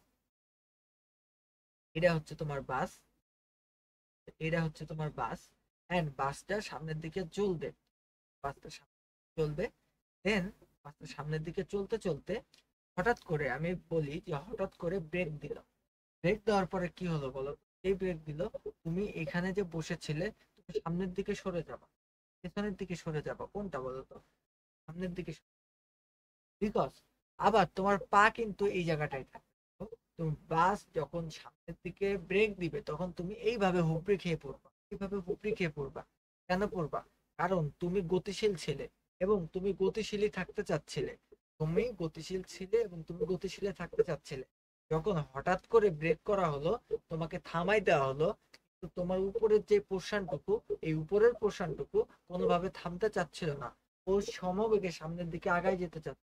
এটা হচ্ছে তোমার বাস, এটা হচ্ছে তোমার বাস। এন্ড বাসটা সামনের দিকে চলবে, বাসটা চলবে। দেন বাসটা সামনের দিকে চলতে চলতে হঠাৎ করে আমি বলি যে হঠাৎ করে ব্রেক দিল। ব্রেক দেওয়ার পরে কি হলো বলো? এই ব্রেক দিল, তুমি এখানে যে বসেছিলে তুমি সামনের দিকে সরে যাবা, পেছনের দিকে সরে যাবা, কোনটা বলো তো? সামনের দিকে। বিকজ আবার তোমার পা কিন্তু এই জায়গাটায় থাকবে। তুমি বাস যখন সামনের দিকে ব্রেক দিবে তখন তুমি এইভাবে হুপড়ি খেয়ে পড়বা, এইভাবে হুপড়ি খেয়ে পড়বা। কেন পড়বা? কারণ তুমি গতিশীল ছিলে এবং তুমি গতিশীলই থাকতে চাচ্ছিলে। তুমি গতিশীল ছিলে এবং তুমি গতিশীলে থাকতে চাচ্ছিলে। যখন হঠাৎ করে ব্রেক করা হলো, তোমাকে থামাই দেওয়া হলো, কিন্তু তোমার উপরের যে পোর্শনটুকু, এই উপরের পোর্শনটুকু কোনোভাবে থামতে চাচ্ছিল না। ও সমবেগে সামনের দিকে আগায় যেতে চাচ্ছে।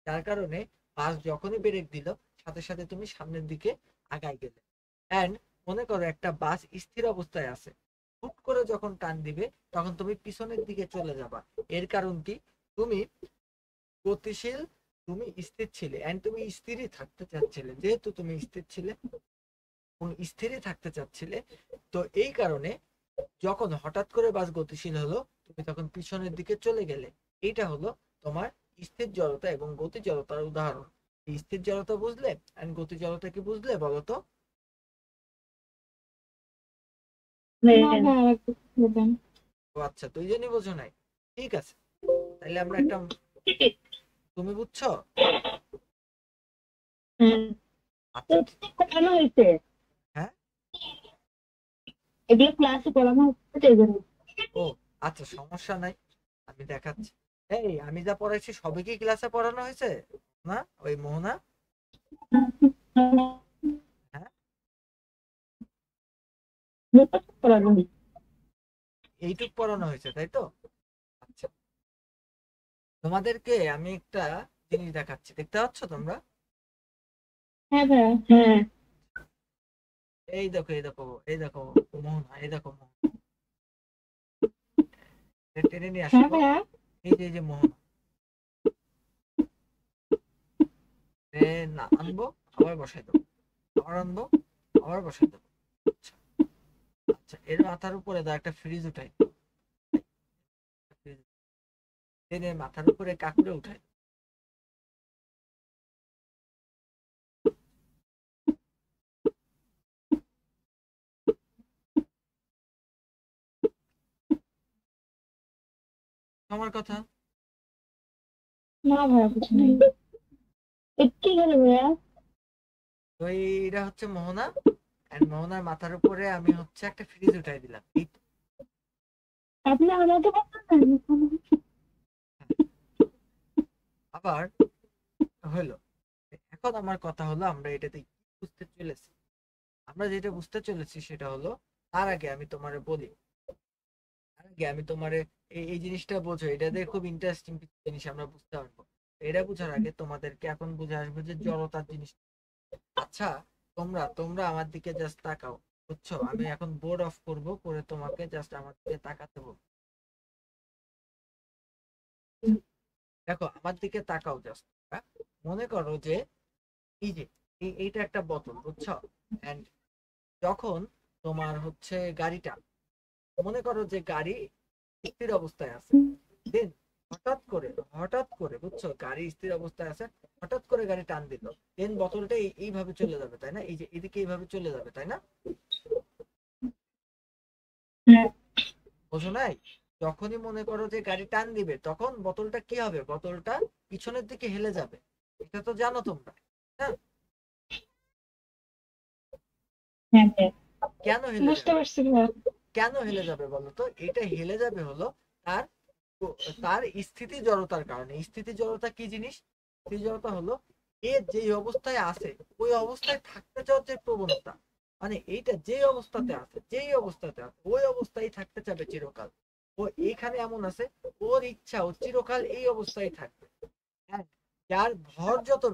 যার কারণে বাস যখনই ব্রেক দিল, সাথে সাথে তুমি সামনের দিকে আগায় গেলে। এন্ড মনে করো একটা বাস স্থির অবস্থায় আছে, হুট করে যখন টান দিবে তখন তুমি পিছনের দিকে চলে যাবা। এর কারণ কি? তুমি গতিশীল, তুমি স্থির ছিলে এন্ড তুমি স্থিরই থাকতে চাচ্ছিলে। যেহেতু তুমি স্থির ছিলে এবং স্থিরই থাকতে চাচ্ছিলে, তো এই কারণে যখন হঠাৎ করে বাস গতিশীল হলো তুমি তখন পিছনের দিকে চলে গেলে। এইটা হলো তোমার স্থির জড়তা এবং গতি জড়তার উদাহরণ। স্থির জড়তা বুঝলে এন্ড গতি জড়তা কি বুঝলে বলো তো? হ্যাঁ হ্যাঁ, আরেকটু বলবেন। ও আচ্ছা, দুইজনই বোঝো নাই। ঠিক আছে, তাহলে আমরা একটা, তুমি বুঝছো? হ্যাঁ, তো আচ্ছা পড়ানো হয়েছে, হ্যাঁ। এগুলো ক্লাসে পড়ানো হচ্ছে এই জন্য। ও আচ্ছা, সমস্যা নাই, আমি দেখাচ্ছি। এই আমি যা পড়াইছি সবই কি ক্লাসে পড়ানো হয়েছে? না, ওই মোহনা। হ্যাঁ, পড়ানো হয়েছে। এইটুক পড়ানো হয়েছে তাই তো? আচ্ছা, তোমাদেরকে আমি একটা জিনিস দেখাচ্ছি, দেখতে পাচ্ছ তোমরা? হ্যাঁ ভাইয়া, হ্যাঁ। এই দেখো এই দেখো এই দেখো মোহনা, এই দেখো মোহনা, টেনে নিয়ে হ্যাঁ আসবো। ভাইয়া। এই যে মোহনা, না আনবো, আবার বসাই দেবো, আবার আনবো, আবার বসাই দেবো। আচ্ছা, আচ্ছা, এর মাথার উপরে দাও একটা ফ্রিজ উঠাই, এর মাথার উপরে কাকুরে উঠাই। আমার কথা না ভাইয়া বুঝি নাই। কি গেল ভাইয়া? তো এইটা হচ্ছে মোহনা, এন্ড মোহনার মাথার উপরে আমি হচ্ছে একটা ফ্রিজ উঠাই দিলাম, এই তো। আপনি আমাকে বলতেন আবার হলো, এখন আমার কথা হলো আমরা এটাতে কি বুঝতে চলেছি। আমরা যেটা বুঝতে চলেছি সেটা হলো, তার আগে আমি তোমারে বলি, তার আগে আমি তোমারে এই জিনিসটা বোঝো, এটা দিয়ে খুব ইন্টারেস্টিং জিনিস আমরা বুঝতে পারবো। এটা বুঝার আগে তোমাদেরকে এখন বুঝে আসবে যে জড়তার জিনিস। আচ্ছা, তোমরা তোমরা আমার দিকে জাস্ট তাকাও, বুঝছো? আমি এখন বোর্ড অফ করব, করে তোমাকে জাস্ট আমার দিকে তাকাতে বলবো। দেখো আমার দিকে তাকাও জাস্ট। মনে করো যে এই যে এইটা একটা বোতল, বুঝছো? এন্ড যখন তোমার হচ্ছে গাড়িটা, মনে করো যে গাড়ি স্থির অবস্থায় আছে, দেন হঠাৎ করে বুঝছো, গাড়ি স্থির অবস্থায় আছে, হঠাৎ করে গাড়ি টান দিল, দেন বোতলটা এইভাবে চলে যাবে, তাই না? এই যে এদিকে এইভাবে চলে যাবে, তাই না? হ্যাঁ বোঝো নাই? যখনই মনে করো যে গাড়ি টান দিবে, তখন বোতলটা কি হবে? বোতলটা পিছনের দিকে হেলে যাবে। এটা তো জানো তোমরা, হ্যাঁ? হ্যাঁ হ্যাঁ, কেন হেলে বুঝতে যাবে? পারছি ভাইয়া। কেন হেলে যাবে বলো তো? এটা হেলে যাবে হলো তার তার স্থিতি জড়তার কারণে। স্থিতি জড়তা কি জিনিস? স্থিতি জড়তা হলো এ যেই অবস্থায় আছে ওই অবস্থায় থাকতে চাওয়ার যে প্রবণতা, মানে এইটা যেই অবস্থাতে আছে ওই অবস্থায় থাকতে চাবে চিরকাল। ও এইখানে এমন আছে, ওর ইচ্ছা ও চিরকাল এই অবস্থায় থাকবে। হ্যাঁ, যার ভর যত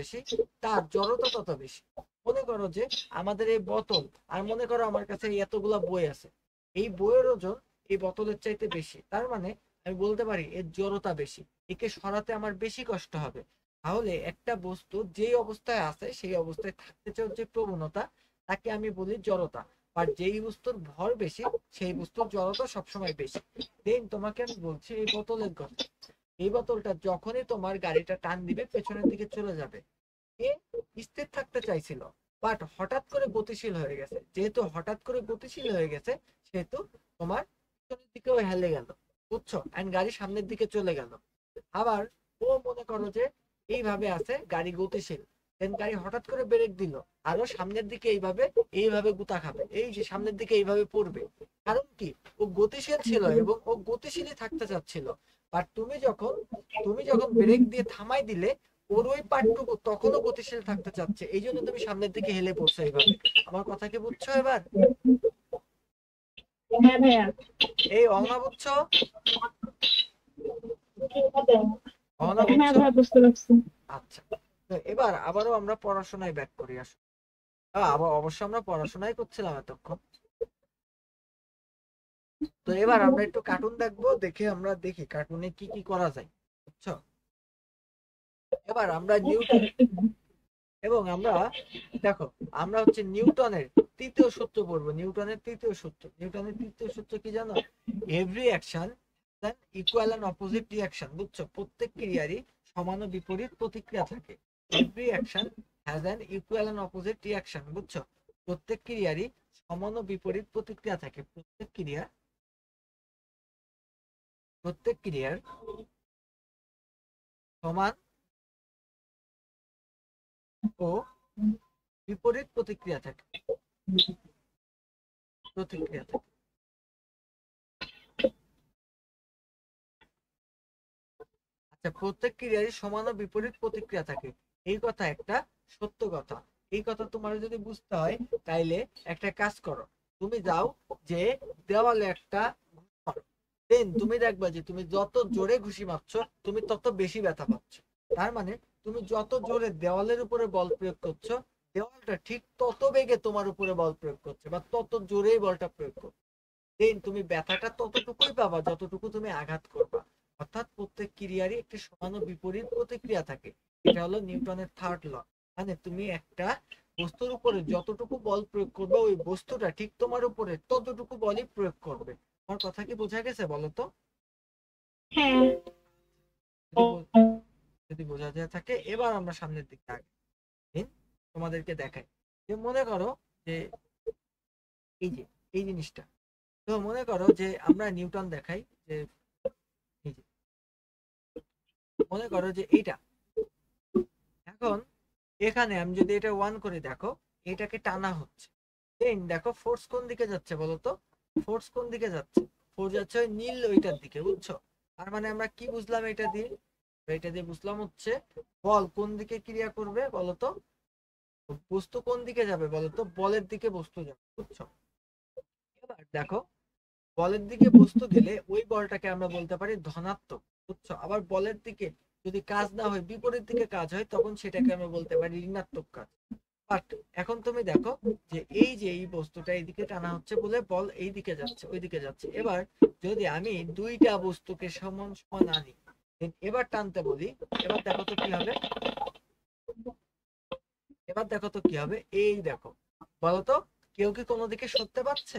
বেশি তার জড়তা তত বেশি। মনে করো যে আমাদের এই বোতল, আর মনে করো আমার কাছে এই এতগুলা বই আছে, এই বইয়ের ওজন এই বোতলের চাইতে বেশি, তার মানে আমি বলতে পারি এর জড়তা বেশি, একে সরাতে আমার বেশি কষ্ট হবে। তাহলে একটা বস্তু যেই অবস্থায় আছে সেই অবস্থায় থাকতে চাওয়ার যে প্রবণতা, তাকে আমি বলি জড়তা। আর যেই বস্তুর ভর বেশি সেই বস্তুর জড়তা সবসময় বেশি। দেন তোমাকে আমি বলছি এই বোতলের কথা। এই বোতলটা যখনই তোমার গাড়িটা টান দিবে পেছনের দিকে চলে যাবে। এ স্থির থাকতে চাইছিল, বাট হঠাৎ করে গতিশীল হয়ে গেছে। যেহেতু হঠাৎ করে গতিশীল হয়ে গেছে, সেহেতু তোমার পিছনের দিকেও হেলে গেল, বুঝছো? এন্ড গাড়ি সামনের দিকে চলে গেল। আবার ও মনে করো যে এইভাবে আছে, গাড়ি গতিশীল, দেন গাড়ি হঠাৎ করে ব্রেক দিল, আরো সামনের দিকে এইভাবে এইভাবে গুতা খাবে, এই যে সামনের দিকে এইভাবে পড়বে। কারণ কি? ও গতিশীল ছিল এবং ও গতিশীলই থাকতে চাচ্ছিল। বাট তুমি যখন ব্রেক দিয়ে থামাই দিলে, ওর ওই পার্টটুকু তখনও গতিশীল থাকতে চাচ্ছে, এই জন্য তুমি সামনের দিকে হেলে পড়ছো এইভাবে। আমার কথা কি বুঝছো এবার? হ্যাঁ ভাইয়া। এই অহনা বুঝছো? অহনা হ্যাঁ বুঝছো? ভাইয়া বুঝতে পারছি। আচ্ছা, তো এবার আবারও আমরা পড়াশোনায় ব্যাক করি আসো। আবার অবশ্য আমরা পড়াশোনাই করছিলাম এতক্ষণ। তো এবার আমরা একটু কার্টুন দেখবো, দেখে আমরা দেখি কার্টুনে কি কি করা যায়, বুঝছো? এবার আমরা আচ্ছা, নিউটন, এবং আমরা দেখো, আমরা হচ্ছে নিউটনের তৃতীয় সূত্র পড়বো। নিউটনের তৃতীয় সূত্র কি জানো? Every action equal and opposite reaction, বুঝছো? প্রত্যেক ক্রিয়ারই সমান ও বিপরীত প্রতিক্রিয়া থাকে। Every action has an equal and opposite reaction, বুঝছো? প্রত্যেক ক্রিয়ারই সমান ও বিপরীত প্রতিক্রিয়া থাকে। প্রত্যেক ক্রিয়ার সমান ও বিপরীত প্রতিক্রিয়া থাকে। আচ্ছা, প্রত্যেক ক্রিয়ারই সমান ও বিপরীত প্রতিক্রিয়া থাকে, এই কথা একটা সত্য কথা। এই কথা তোমার যদি বুঝতে হয়, তাইলে একটা কাজ করো। তুমি যাও, যে দেওয়ালে একটা ঘুষি মারো। দেন তুমি দেখবা যে তুমি যত জোরে ঘুষি মারছো তুমি তত বেশি ব্যথা পাচ্ছ। তার মানে তুমি যত জোরে দেওয়ালের উপরে বল প্রয়োগ করছো, দেওয়ালটা ঠিক তত বেগে তোমার উপরে বল প্রয়োগ করছে, বা তত জোরেই বলটা প্রয়োগ করছে। দেন তুমি ব্যথাটা ততটুকুই পাবা যতটুকু তুমি আঘাত করবা। অর্থাৎ প্রত্যেক ক্রিয়ারই একটি সমান ও বিপরীত প্রতিক্রিয়া থাকে। এটা হলো নিউটনের থার্ড ল। মানে তুমি একটা বস্তুর উপরে যতটুকু বল প্রয়োগ করবে, ওই বস্তুটা ঠিক তোমার উপরে ততটুকু বলই প্রয়োগ করবে। আমার কথা কি বোঝা গেছে বলো তো? হ্যাঁ। যদি যদি বোঝা যায় থাকে, এবার আমরা সামনের দিকে আগে তোমাদেরকে দেখাই। যে মনে করো যে এই যে এই জিনিসটা, তো মনে করো যে আমরা নিউটন দেখাই যে মনে করো যে এইটা, এখন এখানে আমি যদি এটা 1 করে, দেখো এটাকে টানা হচ্ছে, দেন দেখো ফোর্স কোন দিকে যাচ্ছে বলো তো? ফোর্স কোন দিকে যাচ্ছে? ফোর্স যাচ্ছে ওই নীল ওইটার দিকে, বুঝছো? তার মানে আমরা কি বুঝলাম এটা দিয়ে? এটা দিয়ে বুঝলাম হচ্ছে বল কোন দিকে ক্রিয়া করবে বলো তো? বস্তু কোন দিকে যাবে বলো তো? বলের দিকে বস্তু যাবে, বুঝছো? এবার দেখো বলের দিকে বস্তু গেলে ওই বলটাকে আমরা বলতে পারি ধনাত্মক, বুঝছো? আবার বলের দিকে যদি কাজ না হয়, বিপরীত দিকে কাজ হয়, তখন সেটাকে আমরা বলতে পারি ঋণাত্মক কাজ। বাট এখন তুমি দেখো যে এই বস্তুটা এইদিকে টানা হচ্ছে বলে বল এই দিকে যাচ্ছে, ওই দিকে যাচ্ছে। এবার যদি আমি দুইটা বস্তুকে সমান সমান আনি, এবার টানতে বলি, এবার দেখো তো কি হবে? এবার দেখো তো কি হবে? এই দেখো, বলতো কেউ কি কোনো দিকে সরতে পারছে?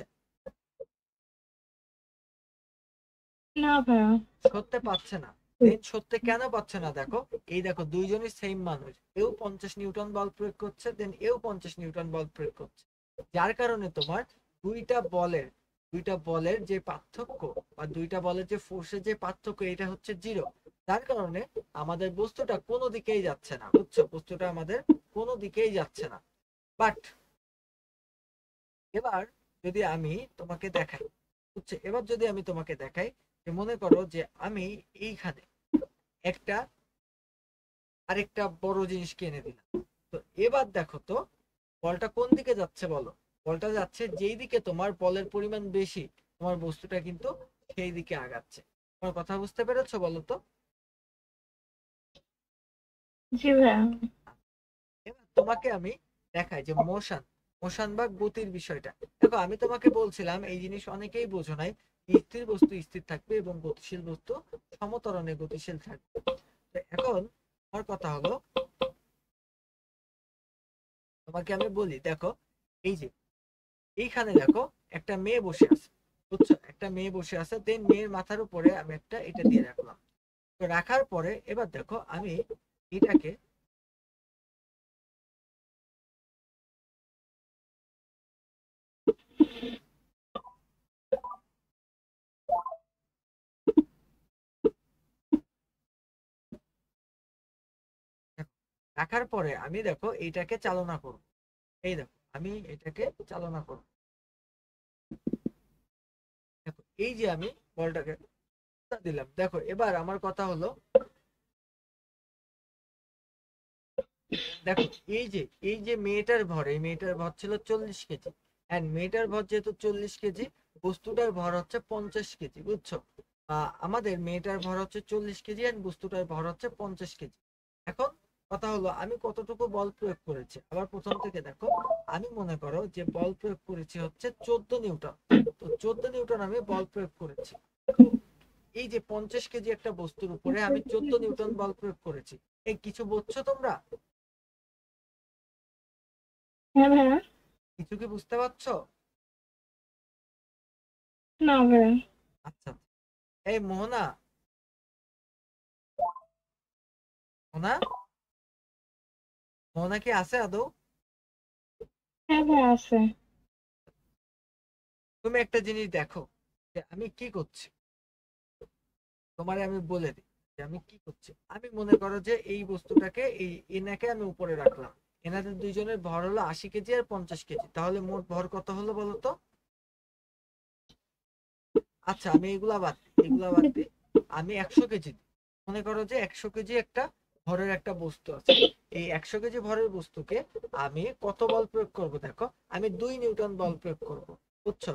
না ভাইয়া। সরতে পারছে না। দেন সরতে কেন পারছে না? দেখো এই দেখো দুইজনই সেম মানুষ, এও 50 নিউটন বল প্রয়োগ করছে, দেন এও 50 নিউটন বল প্রয়োগ করছে, যার কারণে তোমার দুইটা বলের দুইটা বলের যে পার্থক্য বা দুইটা বলের যে ফোর্সের যে পার্থক্য, এটা হচ্ছে 0। যার কারণে আমাদের বস্তুটা কোনো দিকেই যাচ্ছে না, বুঝছো? বস্তুটা আমাদের কোনো দিকেই যাচ্ছে না। বাট এবার যদি আমি তোমাকে দেখাই, বুঝছো? এবার যদি আমি তোমাকে দেখাই যে মনে করো যে আমি এইখানে একটা আরেকটা বড় জিনিস কিনে দিলাম, তো এবার দেখো তো বলটা কোন দিকে যাচ্ছে বলো? বলটা যাচ্ছে যেই দিকে তোমার বলের পরিমাণ বেশি, তোমার বস্তুটা কিন্তু সেই দিকে আগাচ্ছে। তোমার কথা বুঝতে পেরেছো বলো তো? জি ভাইয়া। এবার তোমাকে আমি দেখাই যে মোশন মোশন বা গতির বিষয়টা। দেখো আমি তোমাকে বলছিলাম এই জিনিস অনেকেই বোঝো নাই, স্থির বস্তু স্থির থাকবে এবং গতিশীল বস্তু সমতরণে গতিশীল থাকবে। তো এখন আমার কথা হলো, তোমাকে আমি বলি, দেখো এই যে এইখানে দেখো একটা মেয়ে বসে আছে, বুঝছো? একটা মেয়ে বসে আছে, দেন মেয়ের মাথার উপরে আমি একটা এটা দিয়ে রাখলাম। তো রাখার পরে এবার দেখো আমি এটাকে রাখার পরে আমি দেখো এইটাকে চালনা করব। এই দেখো আমি এটাকে চালনা করব। দেখো এই যে আমি বলটাকে দিলাম, দেখো এবার আমার কথা হলো, দেখো এই যে মেয়েটার ভর, এই মেয়েটার ভর ছিল 40 কেজি, এন্ড মেয়েটার ভর যেহেতু 40 কেজি, বস্তুটার ভর হচ্ছে 50 কেজি, বুঝছো? আমাদের মেয়েটার ভর হচ্ছে 40 কেজি এন্ড বস্তুটার ভর হচ্ছে 50 কেজি। এখন কথা হলো আমি কতটুকু বল প্রয়োগ করেছি, আবার প্রথম থেকে দেখো। আমি মনে করো যে বল প্রয়োগ করেছি হচ্ছে 14 নিউটন। তো 14 নিউটন আমি বল প্রয়োগ করেছি। তো এই যে 50 কেজি একটা বস্তুর উপরে আমি 14 নিউটন বল প্রয়োগ করেছি, এই কিছু বুঝছো তোমরা? হ্যাঁ ভাইয়া। কিছু কি বুঝতে পারছো? না ভাইয়া। আচ্ছা, এই মোহনা, মোহনা, মোহনা কি আছে আদৌ? হ্যাঁ ভাইয়া আছে। তুমি একটা জিনিস দেখো যে আমি কি করছি, তোমারে আমি বলে দিই যে আমি কি করছি। আমি মনে করো যে এই বস্তুটাকে এই এনাকে আমি উপরে রাখলাম, এনাদের দুইজনের ভর হলো 80 কেজি আর 50 কেজি, তাহলে মোট ভর কত হলো বলো তো? আচ্ছা আমি এগুলা বাদ দিই, আমি 100 কেজি দিই। মনে করো যে 100 কেজি একটা ভরের একটা বস্তু আছে, এই 100 কেজি ভরের বস্তুকে আমি কত বল প্রয়োগ করব? দেখো আমি 2 নিউটন বল প্রয়োগ করব, বুঝছো?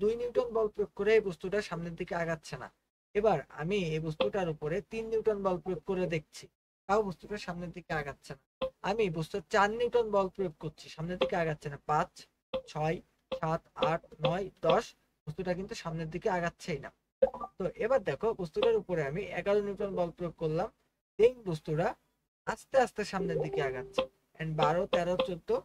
2 নিউটন বল প্রয়োগ করে এই বস্তুটা সামনের দিকে আগাচ্ছে না। এবার আমি এই বস্তুটার উপরে 3 নিউটন বল প্রয়োগ করে দেখছি, তাও বস্তুটা সামনের দিকে আগাচ্ছে না। আমি বস্তুর 4 নিউটন বল প্রয়োগ করছি, সামনের দিকে আগাচ্ছে না। 5, 6, 7, 8, 9, 10, বস্তুটা কিন্তু সামনের দিকে আগাচ্ছেই না। তো এবার দেখো বস্তুটার উপরে আমি 11 নিউটন বল প্রয়োগ করলাম, এই বস্তুটা আস্তে আস্তে সামনের দিকে আগাচ্ছে, এন্ড 12, 13, 14।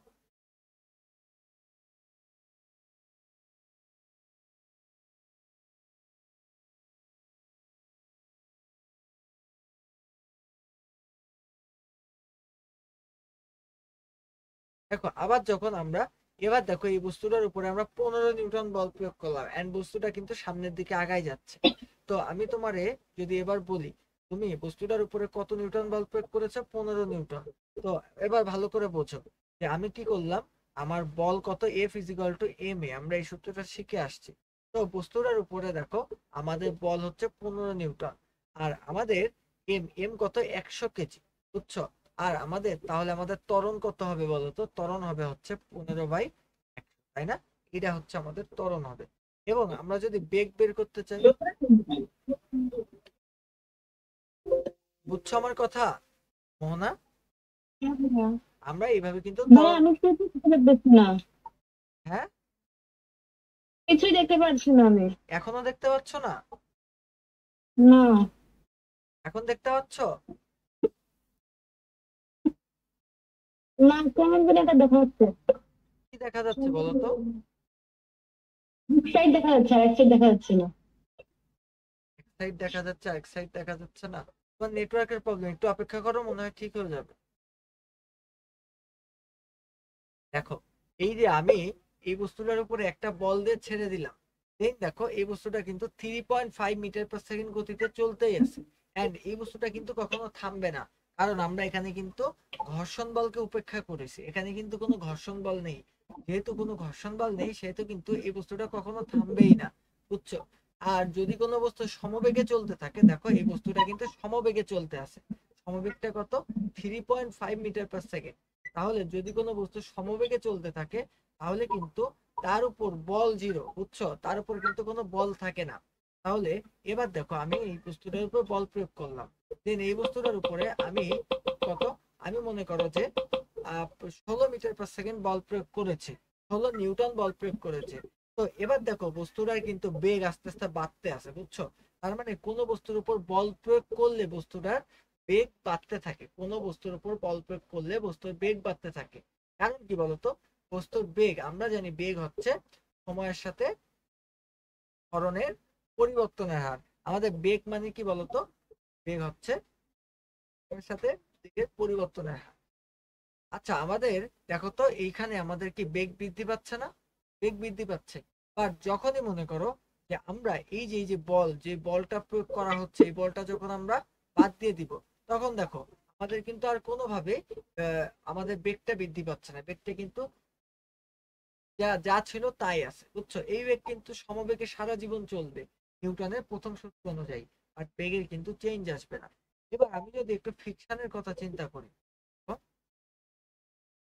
দেখো আবার যখন আমরা এবার দেখো এই বস্তুটার উপরে আমরা 15 নিউটন বল প্রয়োগ করলাম, এন্ড বস্তুটা কিন্তু সামনের দিকে আগাই যাচ্ছে। তো আমি তোমারে যদি এবার বলি তুমি বস্তুটার উপরে কত নিউটন বল প্রয়োগ করেছো? 15 নিউটন। তো এবার ভালো করে বোঝো যে আমি কি করলাম, আমার বল কত, F is equal to M A, আমরা এই সূত্রটা শিখে আসছি। তো বস্তুটার উপরে দেখো আমাদের বল হচ্ছে 15 নিউটন, আর আমাদের এম এম কত, 100 কেজি, বুঝছো? আর আমাদের তাহলে আমাদের ত্বরণ কত হবে বলো তো? ত্বরণ হবে হচ্ছে 15/100, তাই না? এটা হচ্ছে আমাদের ত্বরণ হবে। এবং আমরা যদি বেগ বের করতে চাই, বুঝছো আমার কথা মোহনা? আমরা এইভাবে কিন্তু ভাই ত্বরণ, আমি কিছু দেখতে পাচ্ছি না, হ্যাঁ, কিছুই দেখতে পাচ্ছি না আমি। এখনো দেখতে পাচ্ছ না? না, এখন দেখতে পাচ্ছ? না কেমন করে এটা দেখা যাচ্ছে। কি দেখা যাচ্ছে বলো তো? এক সাইড দেখা যাচ্ছে আর এক সাইড দেখা যাচ্ছে না। এক সাইড দেখা যাচ্ছে আর এক সাইড দেখা যাচ্ছে না। তোমার নেটওয়ার্কের প্রবলেম, একটু অপেক্ষা করো, মনে হয় ঠিক হয়ে যাবে। দেখো, এই যে আমি এই বস্তুটার উপরে একটা বল দিয়ে ছেড়ে দিলাম, দেন দেখো এই বস্তুটা কিন্তু 3.5 মিটার পার সেকেন্ড গতিতে চলতেই আছে। এন্ড এই বস্তুটা কিন্তু কখনো থামবে না, কারণ আমরা এখানে কিন্তু ঘর্ষণ বলকে উপেক্ষা করেছি, এখানে কিন্তু কোনো ঘর্ষণ বল নেই। যেহেতু কোনো ঘর্ষণ বল নেই, সেহেতু কিন্তু এই বস্তুটা কখনো থামবেই না, বুঝছো? আর যদি কোনো বস্তু সমবেগে চলতে থাকে, দেখো এই বস্তুটা কিন্তু সমবেগে চলতে আছে। সমবেগটা কত? 3.5 মিটার পার সেকেন্ড। তাহলে যদি কোনো বস্তু সমবেগে চলতে থাকে, তাহলে কিন্তু তার উপর বল জিরো, বুঝছো? তার উপর কিন্তু কোনো বল থাকে না। তাহলে এবার দেখো আমি এই বস্তুটার উপর বল প্রয়োগ করলাম, দেন এই বস্তুটার উপরে আমি কত, আমি মনে করো যে 16 মিটার পার সেকেন্ড বল প্রয়োগ করেছি, 16 নিউটন বল প্রয়োগ করেছে। তো এবার দেখো বস্তুটার কিন্তু বেগ আস্তে আস্তে বাড়তে আছে, বুঝছো? তার মানে কোনো বস্তুর উপর বল প্রয়োগ করলে বস্তুটার বেগ বাড়তে থাকে, কোনো বস্তুর উপর বল প্রয়োগ করলে বস্তুর বেগ বাড়তে থাকে। কারণ কি বলতো? বস্তুর বেগ, আমরা জানি বেগ হচ্ছে সময়ের সাথে ত্বরণের পরিবর্তনের হার। আমাদের বেগ মানে কি বলতো? বেগ হচ্ছে সময়ের সাথে দিকের পরিবর্তনের হার। আচ্ছা, আমাদের দেখো তো এইখানে আমাদের কি বেগ বৃদ্ধি পাচ্ছে না? বেগ বৃদ্ধি পাচ্ছে। বাট যখনই মনে করো যে আমরা এই যে বল, যে বলটা প্রয়োগ করা হচ্ছে, এই বলটা যখন আমরা বাদ দিয়ে দিব, তখন দেখো আমাদের কিন্তু আর কোনোভাবে আমাদের বেগটা বৃদ্ধি পাচ্ছে না, বেগটা কিন্তু যা যা ছিল তাই আছে, বুঝছো? এই বেগ কিন্তু সমবেগে সারা জীবন চলবে নিউটনের প্রথম সূত্র অনুযায়ী, আর বেগের কিন্তু চেঞ্জ আসবে না। এবার আমি যদি একটু ফ্রিকশনের কথা চিন্তা করি,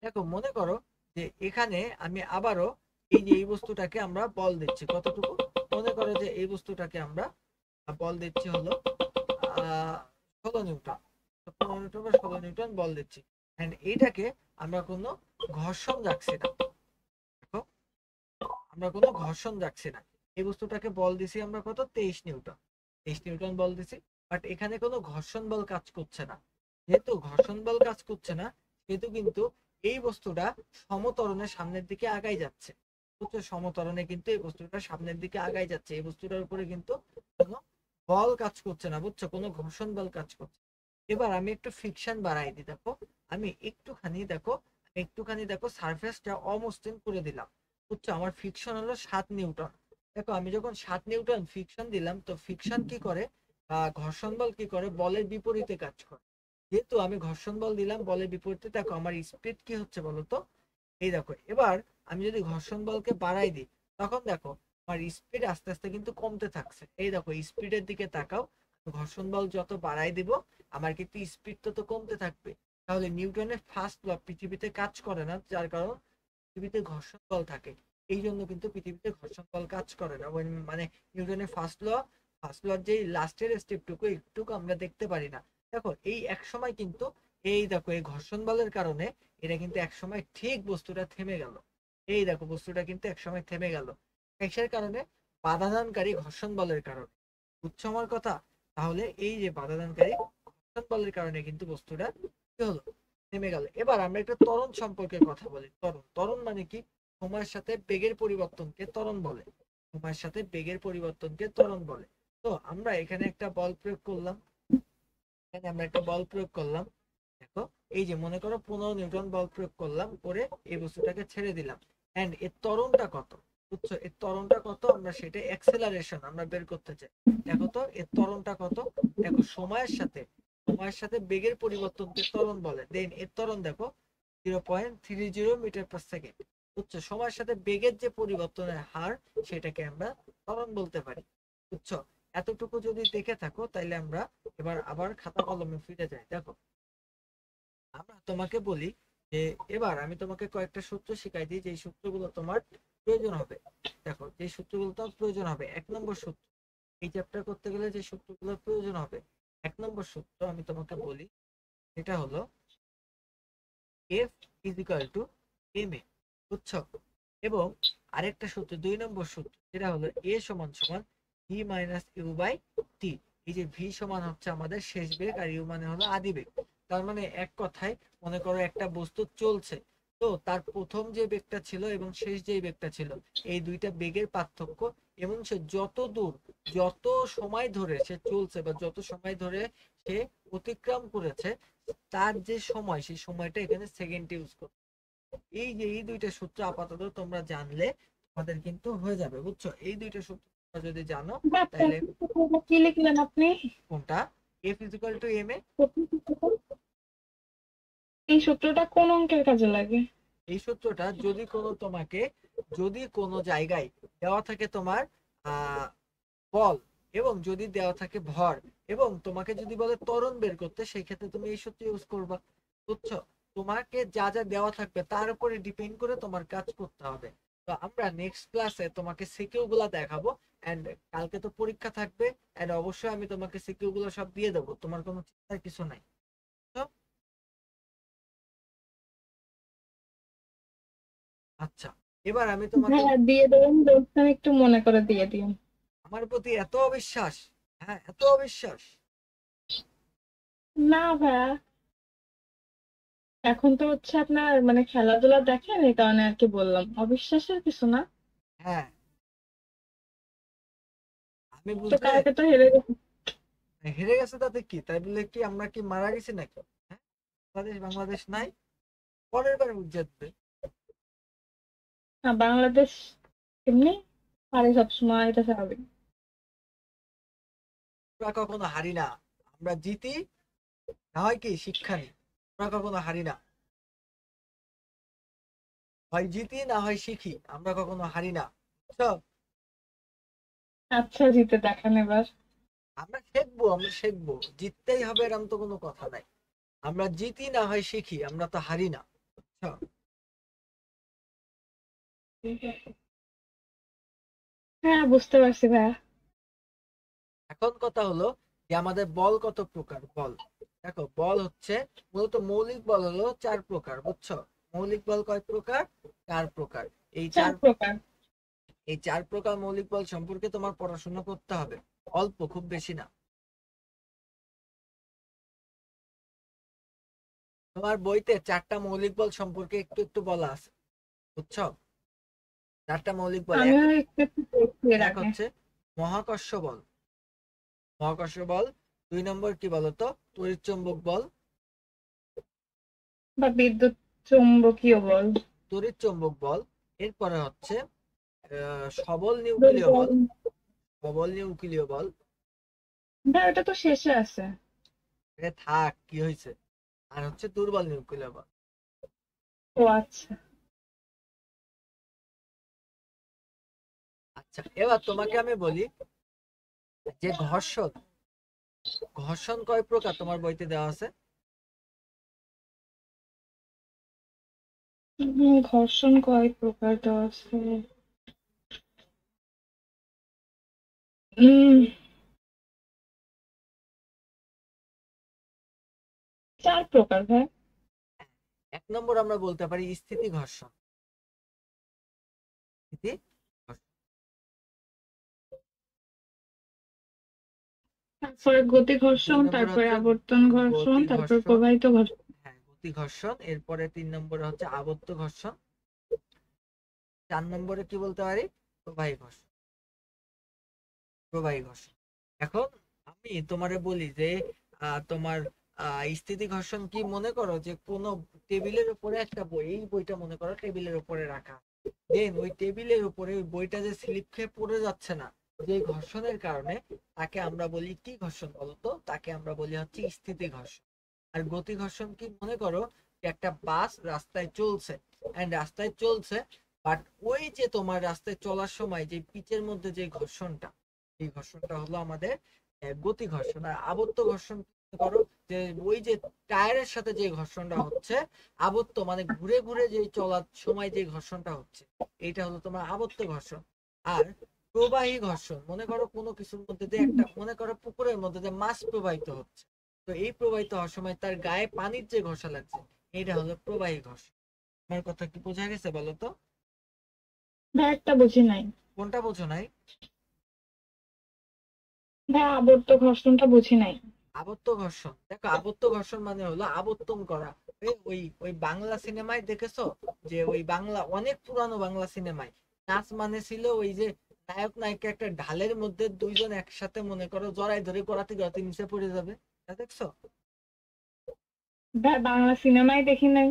দেখো মনে করো যে এখানে আমি আবারও এই যে এই বস্তুটাকে আমরা বল দিচ্ছি কতটুকু, মনে করো যে এই বস্তুটাকে আমরা বল দিচ্ছি হলো 16 নিউটন, 15 নিউটন বা 16 নিউটন বল দিচ্ছি। এন্ড এইটাকে আমরা কোনো ঘর্ষণ রাখছি না, দেখো আমরা কোনো ঘর্ষণ রাখছি না। এই বস্তুটাকে বল দিছি আমরা কত, 23 নিউটন, 23 নিউটন বল দিছি। বাট এখানে কোনো ঘর্ষণ বল কাজ করছে না। যেহেতু ঘর্ষণ বল কাজ করছে না, সেহেতু কিন্তু এই বস্তুটা সমত্বরণের সামনের দিকে আগাই যাচ্ছে, বুঝছো? সমত্বরণে কিন্তু এই বস্তুটা সামনের দিকে আগাই যাচ্ছে, এই বস্তুটার উপরে কিন্তু কোনো বল কাজ করছে না, বুঝছো? কোনো ঘর্ষণ বল কাজ করছে। এবার আমি একটু ফ্রিকশন বাড়াই দিই, দেখো আমি একটুখানি দেখো সারফেসটা অমসৃণ করে দিলাম, বুঝছো? আমার ফ্রিকশন হলো 7 নিউটন। দেখো আমি যখন 7 নিউটন ফ্রিকশন দিলাম, তো ফ্রিকশন কি করে, ঘর্ষণ বল কি করে, বলের বিপরীতে কাজ করে। যেহেতু আমি ঘর্ষণ বল দিলাম বলের বিপরীতে, দেখো আমার স্পিড কি হচ্ছে বলতো? এই দেখো এবার আমি যদি ঘর্ষণ বলকে বাড়াই দিই, তখন দেখো আমার স্পিড আস্তে আস্তে কিন্তু কমতে থাকছে। এই দেখো স্পিডের দিকে তাকাও, ঘর্ষণ বল যত বাড়াই দিব আমার কিন্তু স্পিড তত কমতে থাকবে। তাহলে নিউটনের ফার্স্ট ল পৃথিবীতে কাজ করে না, যার কারণ পৃথিবীতে ঘর্ষণ বল থাকে। এই জন্য কিন্তু পৃথিবীতে ঘর্ষণ বল কাজ করে না, মানে নিউটনের ফার্স্ট ল যে লাস্টের স্টেপটুকু একটুকু আমরা দেখতে পারি না। দেখো এই এক সময় কিন্তু, এই দেখো এই ঘর্ষণ বলের কারণে এটা কিন্তু এক সময় ঠিক বস্তুটা থেমে গেল। এই দেখো বস্তুটা কিন্তু এক সময় থেমে গেল, কিসের কারণে? বাধাদানকারী ঘর্ষণ বলের কারণে, বুঝছো আমার কথা? তাহলে এই যে বাধাদানকারী ঘর্ষণ বলের কারণে কিন্তু বস্তুটা কি হলো, থেমে গেল। এবার আমরা একটা ত্বরণ সম্পর্কে কথা বলি। ত্বরণ, ত্বরণ মানে কি? সময়ের সাথে বেগের পরিবর্তনকে ত্বরণ বলে, সময়ের সাথে বেগের পরিবর্তনকে ত্বরণ বলে। তো আমরা এখানে একটা বল প্রয়োগ করলাম, এখানে আমরা একটা বল প্রয়োগ করলাম, দেখো এই যে মনে করো 15 নিউটন বল প্রয়োগ করলাম করে এই বস্তুটাকে ছেড়ে দিলাম, এন্ড এর ত্বরণটা কত, বুঝছো? এর ত্বরণটা কত, আমরা সেটা অ্যাক্সেলারেশন আমরা বের করতে চাই। দেখো তো এর ত্বরণটা কত। দেখো সময়ের সাথে বেগের পরিবর্তনকে ত্বরণ বলে। দেন এর ত্বরণ দেখো 0.30 মিটার পার সেকেন্ড। বুঝছো? সময়ের সাথে বেগের যে পরিবর্তনের হার সেটাকে আমরা ত্বরণ বলতে পারি। বুঝছো? এতটুকু যদি দেখে থাকো তাইলে আমরা এবার আবার খাতা কলমে ফিরে যাই। দেখো আমরা তোমাকে বলি যে এবার আমি তোমাকে কয়েকটা সূত্র শিখাই দিই, যে সূত্রগুলো তোমার প্রয়োজন হবে। দেখো যে সূত্রগুলো তোমার প্রয়োজন হবে, 1 নম্বর সূত্র, এই চ্যাপ্টার করতে গেলে যে সূত্রগুলোর প্রয়োজন হবে, 1 নম্বর সূত্র আমি তোমাকে বলি, এটা হলো F is equal to M A. বুঝছো? এবং আরেকটা সূত্র, 2 নম্বর সূত্র, যেটা হলো এ সমান সমান V minus you by T. এই যে ভি সমান হচ্ছে আমাদের শেষ বেগ, আর ইউ মানে হলো আদি বেগ। তার মানে এক কথায় মনে করো একটা বস্তু চলছে, তো তার প্রথম যে বেগটা ছিল এবং শেষ যে বেগটা ছিল, এই দুইটা বেগের পার্থক্য, এবং সে যত দূর যত সময় ধরে সে চলছে বা যত সময় ধরে সে অতিক্রম করেছে, তার যে সময়, সেই সময়টা এখানে সেকেন্ড ইউজ করতে। এই যে এই দুইটা সূত্র আপাতত তোমরা জানলে তোমাদের কিন্তু হয়ে যাবে। বুঝছো? এই দুইটা সূত্র তোমরা যদি জানো তাহলে কি লিখলেন আপনি? কোনটা? F is equal to M A. এই সূত্রটা কোন অঙ্কের কাজে লাগে? এই সূত্রটা যদি কোনো জায়গায় দেওয়া থাকে তোমার বল, এবং যদি দেওয়া থাকে ভর, এবং তোমাকে যদি বলে ত্বরণ বের করতে, সেই ক্ষেত্রে তুমি এই সূত্র ইউজ করবা। বুঝছো? তোমাকে যা যা দেওয়া থাকবে তার উপরে ডিপেন্ড করে তোমার কাজ করতে হবে। তো আমরা নেক্সট ক্লাসে তোমাকে সিকিউ গুলা দেখাবো, এন্ড কালকে তো পরীক্ষা থাকবে, এন্ড অবশ্যই আমি তোমাকে সিকিউ গুলো সব দিয়ে দেবো, তোমার কোনো চিন্তার কিছু নাই। তো আচ্ছা, এবার আমি তোমাকে, হ্যাঁ, দিয়ে দেবেন বলছেন, একটু মনে করে দিয়ে দিন। আমার প্রতি এত অবিশ্বাস, হ্যাঁ এত অবিশ্বাস। না ভাইয়া, এখন তো হচ্ছে আপনার মানে খেলাধুলা দেখেন, এই কারণে আর কি বললাম, অবিশ্বাসের কিছু না। হ্যাঁ আমি তো বুঝলে, কালকে তো হেরে গেছে। হেরে গেছে তাতে কি, তাই বলে কি আমরা কি মারা গেছি নাকি? হ্যাঁ, বাংলাদেশ বাংলাদেশ নাই, পরের বার জিতবে। না, বাংলাদেশ এমনি পারে সবসময়, এটা স্বাভাবিক। আমরা কখনো হারি না, আমরা জিতি, না হয় কি শিক্ষা নিই। আমরা কখনো হারি না, হয় জিতি না হয় শিখি, আমরা কখনো হারি না। বুঝছো? আচ্ছা, জিতে দেখান এবার। আমরা শিখবো, জিততেই হবে এরকম তো কোনো কথা নাই। আমরা জিতি না হয় শিখি, আমরা তো হারি না। বুঝছো? হ্যাঁ, বুঝতে পারছি ভাইয়া। এখন কথা হলো যে আমাদের বল কত প্রকার। বল, দেখো বল হচ্ছে মূলত মৌলিক বল হলো 4 প্রকার। বুঝছো? মৌলিক বল কয় প্রকার? 4 প্রকার। এই চার চার প্রকার। এই 4 প্রকার মৌলিক বল সম্পর্কে তোমার পড়াশোনা করতে হবে, অল্প, খুব বেশি না। তোমার বইতে 4টা মৌলিক বল সম্পর্কে একটু একটু বলা আছে। বুঝছো? 4টা মৌলিক বল, এক আমিও একটু একটু পড়ছি এর এক আগে। হচ্ছে মহাকর্ষ বল। মহাকর্ষ বল। 2 নম্বর কি বলতো? তড়িৎ চৌম্বক বল। বা বিদ্যুৎ চুম্বকীয় বল। তড়িৎ চৌম্বক বল। এরপরে হচ্ছে সবল নিউক্লিয় দুর্বল। বল। সবল নিউক্লিয় বল। ভাই, ওটা তো শেষে আছে। থাক, কি হয়েছে? আর হচ্ছে দুর্বল নিউক্লিয় বল। ও আচ্ছা। আচ্ছা, এবার তোমাকে আমি বলি যে ঘর্ষণ, ঘর্ষণ কয় প্রকার তোমার বইতে দেওয়া আছে? ঘর্ষণ কয় প্রকার দেওয়া আছে? উম 4 প্রকার ভাই। 1 নম্বর আমরা বলতে পারি স্থিতি ঘর্ষণ। স্থিতি ঘর্ষণ। তারপরে গতি দুই ঘর্ষণ, নম্বর তারপরে হচ্ছে আবর্তন ঘর্ষণ, গতি তারপর ঘর্ষণ। প্রবাহিত ঘর্ষণ। হ্যাঁ, গতি ঘর্ষণ। এরপরে 3 নম্বরে হচ্ছে আবর্ত ঘর্ষণ। 4 নম্বরে কি বলতে পারি? প্রবাহী ঘর্ষণ। প্রবাহী ঘর্ষণ। এখন আমি তোমারে বলি যে তোমার স্থিতি ঘর্ষণ কি, মনে করো যে কোনো টেবিলের উপরে একটা বই, এই বইটা মনে করো টেবিলের উপরে রাখা, দেন ওই টেবিলের উপরে ওই বইটা যে স্লিপ খেয়ে পড়ে যাচ্ছে না, যে ঘর্ষণের কারণে, তাকে আমরা বলি কি ঘর্ষণ বলতো? তাকে আমরা বলি হচ্ছে স্থিতি ঘর্ষণ। আর গতি ঘর্ষণ কি? মনে করো যে একটা বাস রাস্তায় চলছে, এন্ড রাস্তায় চলছে, বাট ওই যে তোমার রাস্তায় চলার সময় যে পিচের মধ্যে যে ঘর্ষণটা, এই ঘর্ষণটা হলো আমাদের গতি ঘর্ষণ। আর আবর্ত ঘর্ষণ করো যে ওই যে টায়ারের সাথে যে ঘর্ষণটা হচ্ছে, আবর্ত মানে ঘুরে ঘুরে যে চলার সময় যে ঘর্ষণটা হচ্ছে, এটা হলো তোমার আবর্ত ঘর্ষণ। আর প্রবাহী ঘর্ষণ, মনে করো কোনো কিছুর মধ্যে দিয়ে একটা, মনে করো পুকুরের মধ্যে দিয়ে মাছ প্রবাহিত হচ্ছে, তো এই প্রবাহিত হওয়ার সময় তার গায়ে পানির যে ঘষা লাগছে, এটা হলো প্রবাহী ঘর্ষণ। আমার কথা কি বোঝা গেছে বলো তো? ভাই একটা বুঝি নাই। কোনটা বোঝো নাই? ভাই আবর্ত ঘর্ষণটা বুঝি নাই। আবর্ত ঘর্ষণ, দেখো আবর্ত ঘর্ষণ মানে হলো আবর্তন করা। ওই ওই বাংলা সিনেমায় দেখেছো যে ওই বাংলা অনেক পুরানো বাংলা সিনেমায় নাচ মানে ছিল ওই যে নায়ক নায়িকা একটা ঢালের মধ্যে দুইজন একসাথে মনে করো জড়াই ধরে গড়াতে গড়াতে নিচে পড়ে যাবে, তা দেখছো? ভাই বাংলা সিনেমাই দেখি নাই।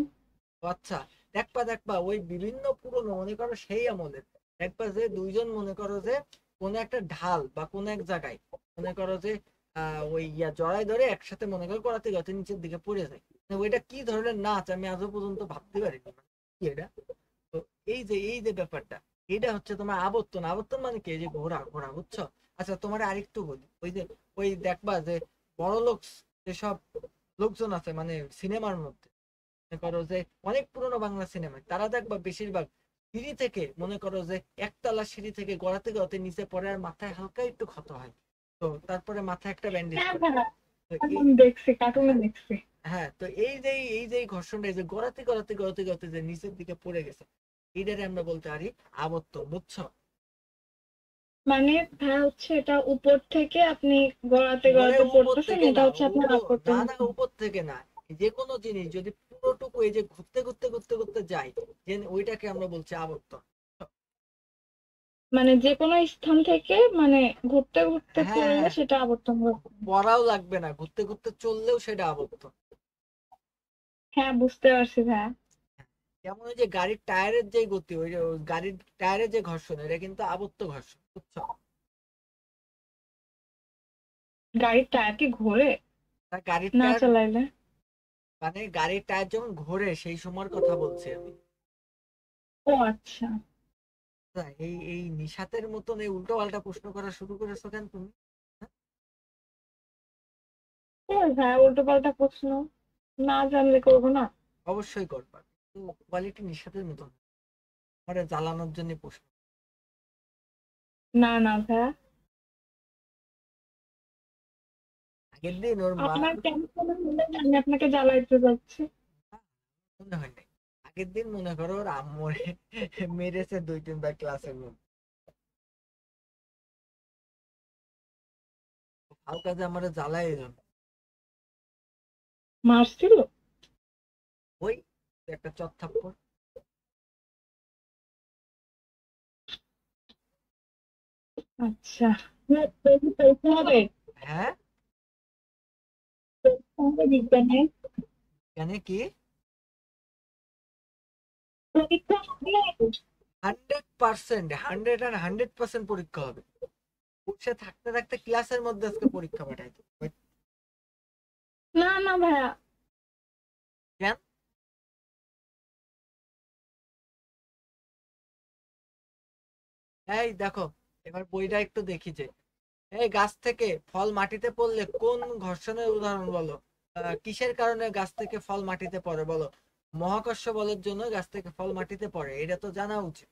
ও আচ্ছা, দেখবা দেখবা ওই বিভিন্ন পুরনো মনে করো সেই আমলের, দেখবা যে দুইজন মনে করো যে কোন একটা ঢাল বা কোন এক জায়গায় মনে করো যে ওই জড়াই ধরে একসাথে মনে করো করাতে গতে নিচের দিকে পড়ে যায়। মানে ওইটা কি ধরনের নাচ আমি আজও পর্যন্ত ভাবতে পারিনি, মানে কি এটা। তো এই যে ব্যাপারটা, এটা হচ্ছে তোমার আবর্তন। আবর্তন মানে কি? এই যে ঘোরা ঘোরা, বুঝছো? আচ্ছা তোমার আরেকটু বলি, ওই যে ওই দেখবা যে বড় লোক যেসব লোকজন আছে মানে সিনেমার মধ্যে, মনে করো যে অনেক পুরোনো বাংলা সিনেমায় তারা দেখবা বেশিরভাগ সিঁড়ি থেকে মনে করো যে একতলা সিঁড়ি থেকে গড়াতে গড়াতে নিচে পড়ে আর মাথায় হালকা একটু ক্ষত হয়, তো তারপরে মাথায় একটা ব্যান্ডেজ হ্যাঁ করে। ভাই, তো এই, কার্টুন দেখছি, কার্টুনে দেখছি। হ্যাঁ, তো এই যে ঘর্ষণটা, এই যে গড়াতে গড়াতে গড়াতে গড়াতে যে নিচের দিকে পড়ে গেছে, এইটারে আমরা বলতে পারি আবর্তন, বুঝছো? মানে ভাই হচ্ছে এটা উপর থেকে আপনি গড়াতে ওরে গড়াতে উপর পড়তেছেন, থেকে এটা না, হচ্ছে আপনার না আবর্তন। না, উপর থেকে না। যে কোনো জিনিস যদি পুরোটুকু এই যে ঘুরতে ঘুরতে ঘুরতে ঘুরতে যায়, যে ওইটাকে আমরা বলছি আবর্তন। মানে যে কোনো স্থান থেকে মানে ঘুরতে ঘুরতে হ্যাঁ পড়লে হ্যাঁ, সেটা আবর্তন হবে। পড়াও লাগবে না, ঘুরতে ঘুরতে চললেও সেটা আবর্তন। হ্যাঁ বুঝতে পারছি ভাই। যেমন ওই যে গাড়ির টায়ারের যে গতি, ওই যে ওই গাড়ির টায়ারের যে ঘর্ষণ, এটা কিন্তু আবর্ত ঘর্ষণ, বুঝছো? গাড়ির টায়ার কি ঘোরে তা গাড়ির না টায়ার চালাইলে? মানে গাড়ির টায়ার যখন ঘোরে সেই সময়ের কথা বলছি আমি। ও আচ্ছা। তা এই নিশাতের মতন এই উল্টো পাল্টা প্রশ্ন করা শুরু করেছো কেন তুমি? হ্যাঁ? ওই ভাই উল্টো পাল্টা প্রশ্ন না জানলে করবো না। অবশ্যই করবা, কিন্তু কোয়ালিটি নিশাতের মতন, মানে জ্বালানোর জন্য প্রশ্ন। না না ভাই, আগের দিন ওর মা, আপনার কেমন মনে হলো যে আমি আপনাকে জ্বালাইতে যাচ্ছি? মনে হয় নাই, আগের দিন মনে করো ওর আম্মুরে মেরেছে দুই তিনবার ক্লাসের মধ্যে, হালকা যে আমার জ্বালায় এই জন্য। মারছিল? ওই একটা চট থাপ্পড়। আচ্ছা। হ্যাঁ, পরীক্ষা হবে? হ্যাঁ, পরীক্ষা হবে বিজ্ঞানে? কেন কি? পরীক্ষা হবে? 100%, 100% পরীক্ষা হবে। বসে থাকতে থাকতে ক্লাসের মধ্যে আজকে পরীক্ষা পাঠাইতো। না না ভাইয়া। কেন? এই দেখো, এবার বইটা একটু দেখি যে, এই গাছ থেকে ফল মাটিতে পড়লে কোন ঘর্ষণের উদাহরণ বলো? কিসের কারণে গাছ থেকে ফল মাটিতে পড়ে বলো? মহাকর্ষ বলের জন্য গাছ থেকে ফল মাটিতে পড়ে, এটা তো জানা উচিত।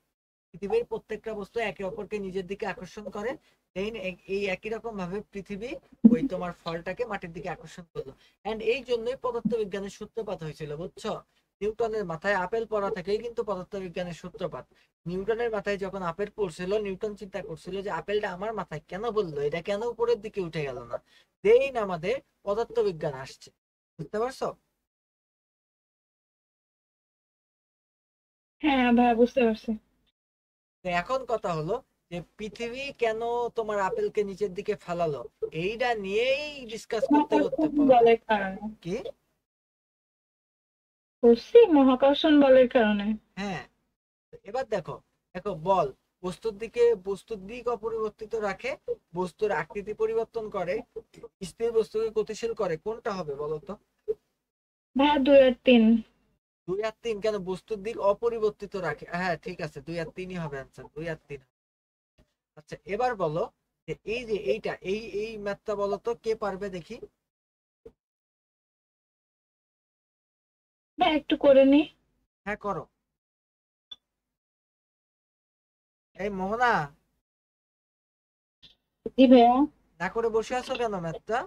পৃথিবীর প্রত্যেকটা বস্তু একে অপরকে নিজের দিকে আকর্ষণ করে, দেন এই একই রকম ভাবে পৃথিবী ওই তোমার ফলটাকে মাটির দিকে আকর্ষণ করলো। এন্ড এই জন্যই পদার্থবিজ্ঞানের সূত্রপাত হয়েছিল, বুঝছো? নিউটনের মাথায় আপেল পড়া থেকেই কিন্তু পদার্থবিজ্ঞানের সূত্রপাত। নিউটনের মাথায় যখন আপেল পড়ছিল, নিউটন চিন্তা করছিল যে আপেলটা আমার মাথায় কেন বললো, এটা কেন উপরের দিকে উঠে গেল না। দেন আমাদের পদার্থবিজ্ঞান আসছে, বুঝতে পারছো? হ্যাঁ ভাইয়া বুঝতে পারছি। তো এখন কথা হলো যে পৃথিবী কেন তোমার আপেলকে নিচের দিকে ফালালো, এইটা নিয়েই ডিসকাস করতে করতে মহাকর্ষণ বলের কারণে। কি? বুঝছি, মহাকর্ষণ বলের কারণে। হ্যাঁ, এবার দেখো, দেখো বল বস্তুর দিক অপরিবর্তিত রাখে, বস্তুর আকৃতি পরিবর্তন করে, স্থির বস্তুকে গতিশীল করে, কোনটা হবে বলো তো? ভাইয়া 2 আর 3। 2 আর 3 কেন? বস্তুর দিক অপরিবর্তিত রাখে, হ্যাঁ ঠিক আছে, 2 আর 3ই হবে অ্যান্সার, 2 আর 3। আচ্ছা এবার বলো যে এই যে এইটা এই ম্যাথটা বলো তো, কে পারবে দেখি? ভাইয়া একটু করে নি। হ্যাঁ করো। এই মোহনা, জি ভাইয়া। না করে বসে আছো কেন ম্যাথটা?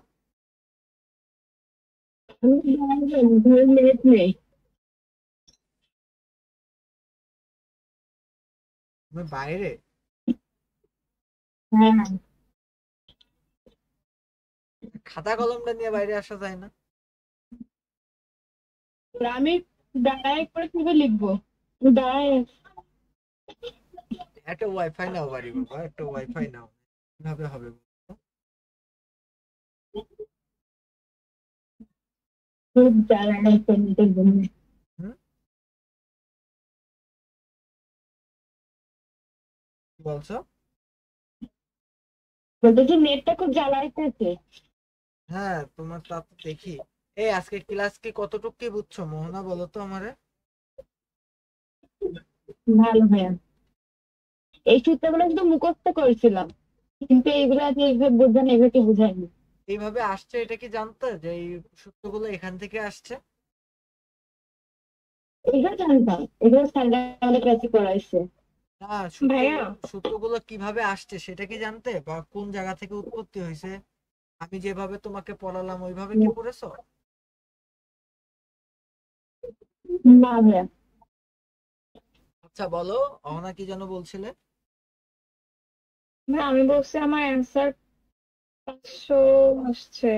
মিনিট নেই। তুমি বাইরে? হ্যাঁ। খাতা কলমটা নিয়ে বাইরে আসা যায় না? আমি দাঁড়ায় করে কিভাবে লিখবো? দাঁড়ায়। একটা ওয়াইফাই নাও বাড়ি বাবা, একটা ওয়াইফাই নাও, কিভাবে হবে বলো তো? খুব দাঁড়ায় পেন্টের জন্য। হুম, কি বলছো? বলতেছি নেটটা খুব জ্বালাইতেছে। হ্যাঁ তোমার তা তো দেখি। এই আজকে ক্লাস কি কতটুকু কি বুঝছো মোহনা, বলো তো আমারে। ভালো ভাইয়া। এই সূত্রগুলো শুধু মুখস্থ করেছিলাম, কিন্তু এইগুলো যে এইভাবে বোঝানো, এগুলোকে বুঝাইনি। এইভাবে আসছে এটা কি জানতে যে এই সূত্রগুলো এখান থেকে আসছে? এগুলো জানতাম, এগুলো স্যাররা আমাদের ক্লাসে পড়াইছে। না, ভাইয়া, সূত্রগুলো কিভাবে আসছে সেটা কি জানতে, বা কোন জায়গা থেকে উৎপত্তি হয়েছে? আমি যেভাবে তোমাকে পড়ালাম ওইভাবে কি পড়েছো? না ভাইয়া। আচ্ছা বলো, অহনা কি যেন বলছিলে? ভাই আমি বলছি আমার অ্যান্সার 500 আসছে,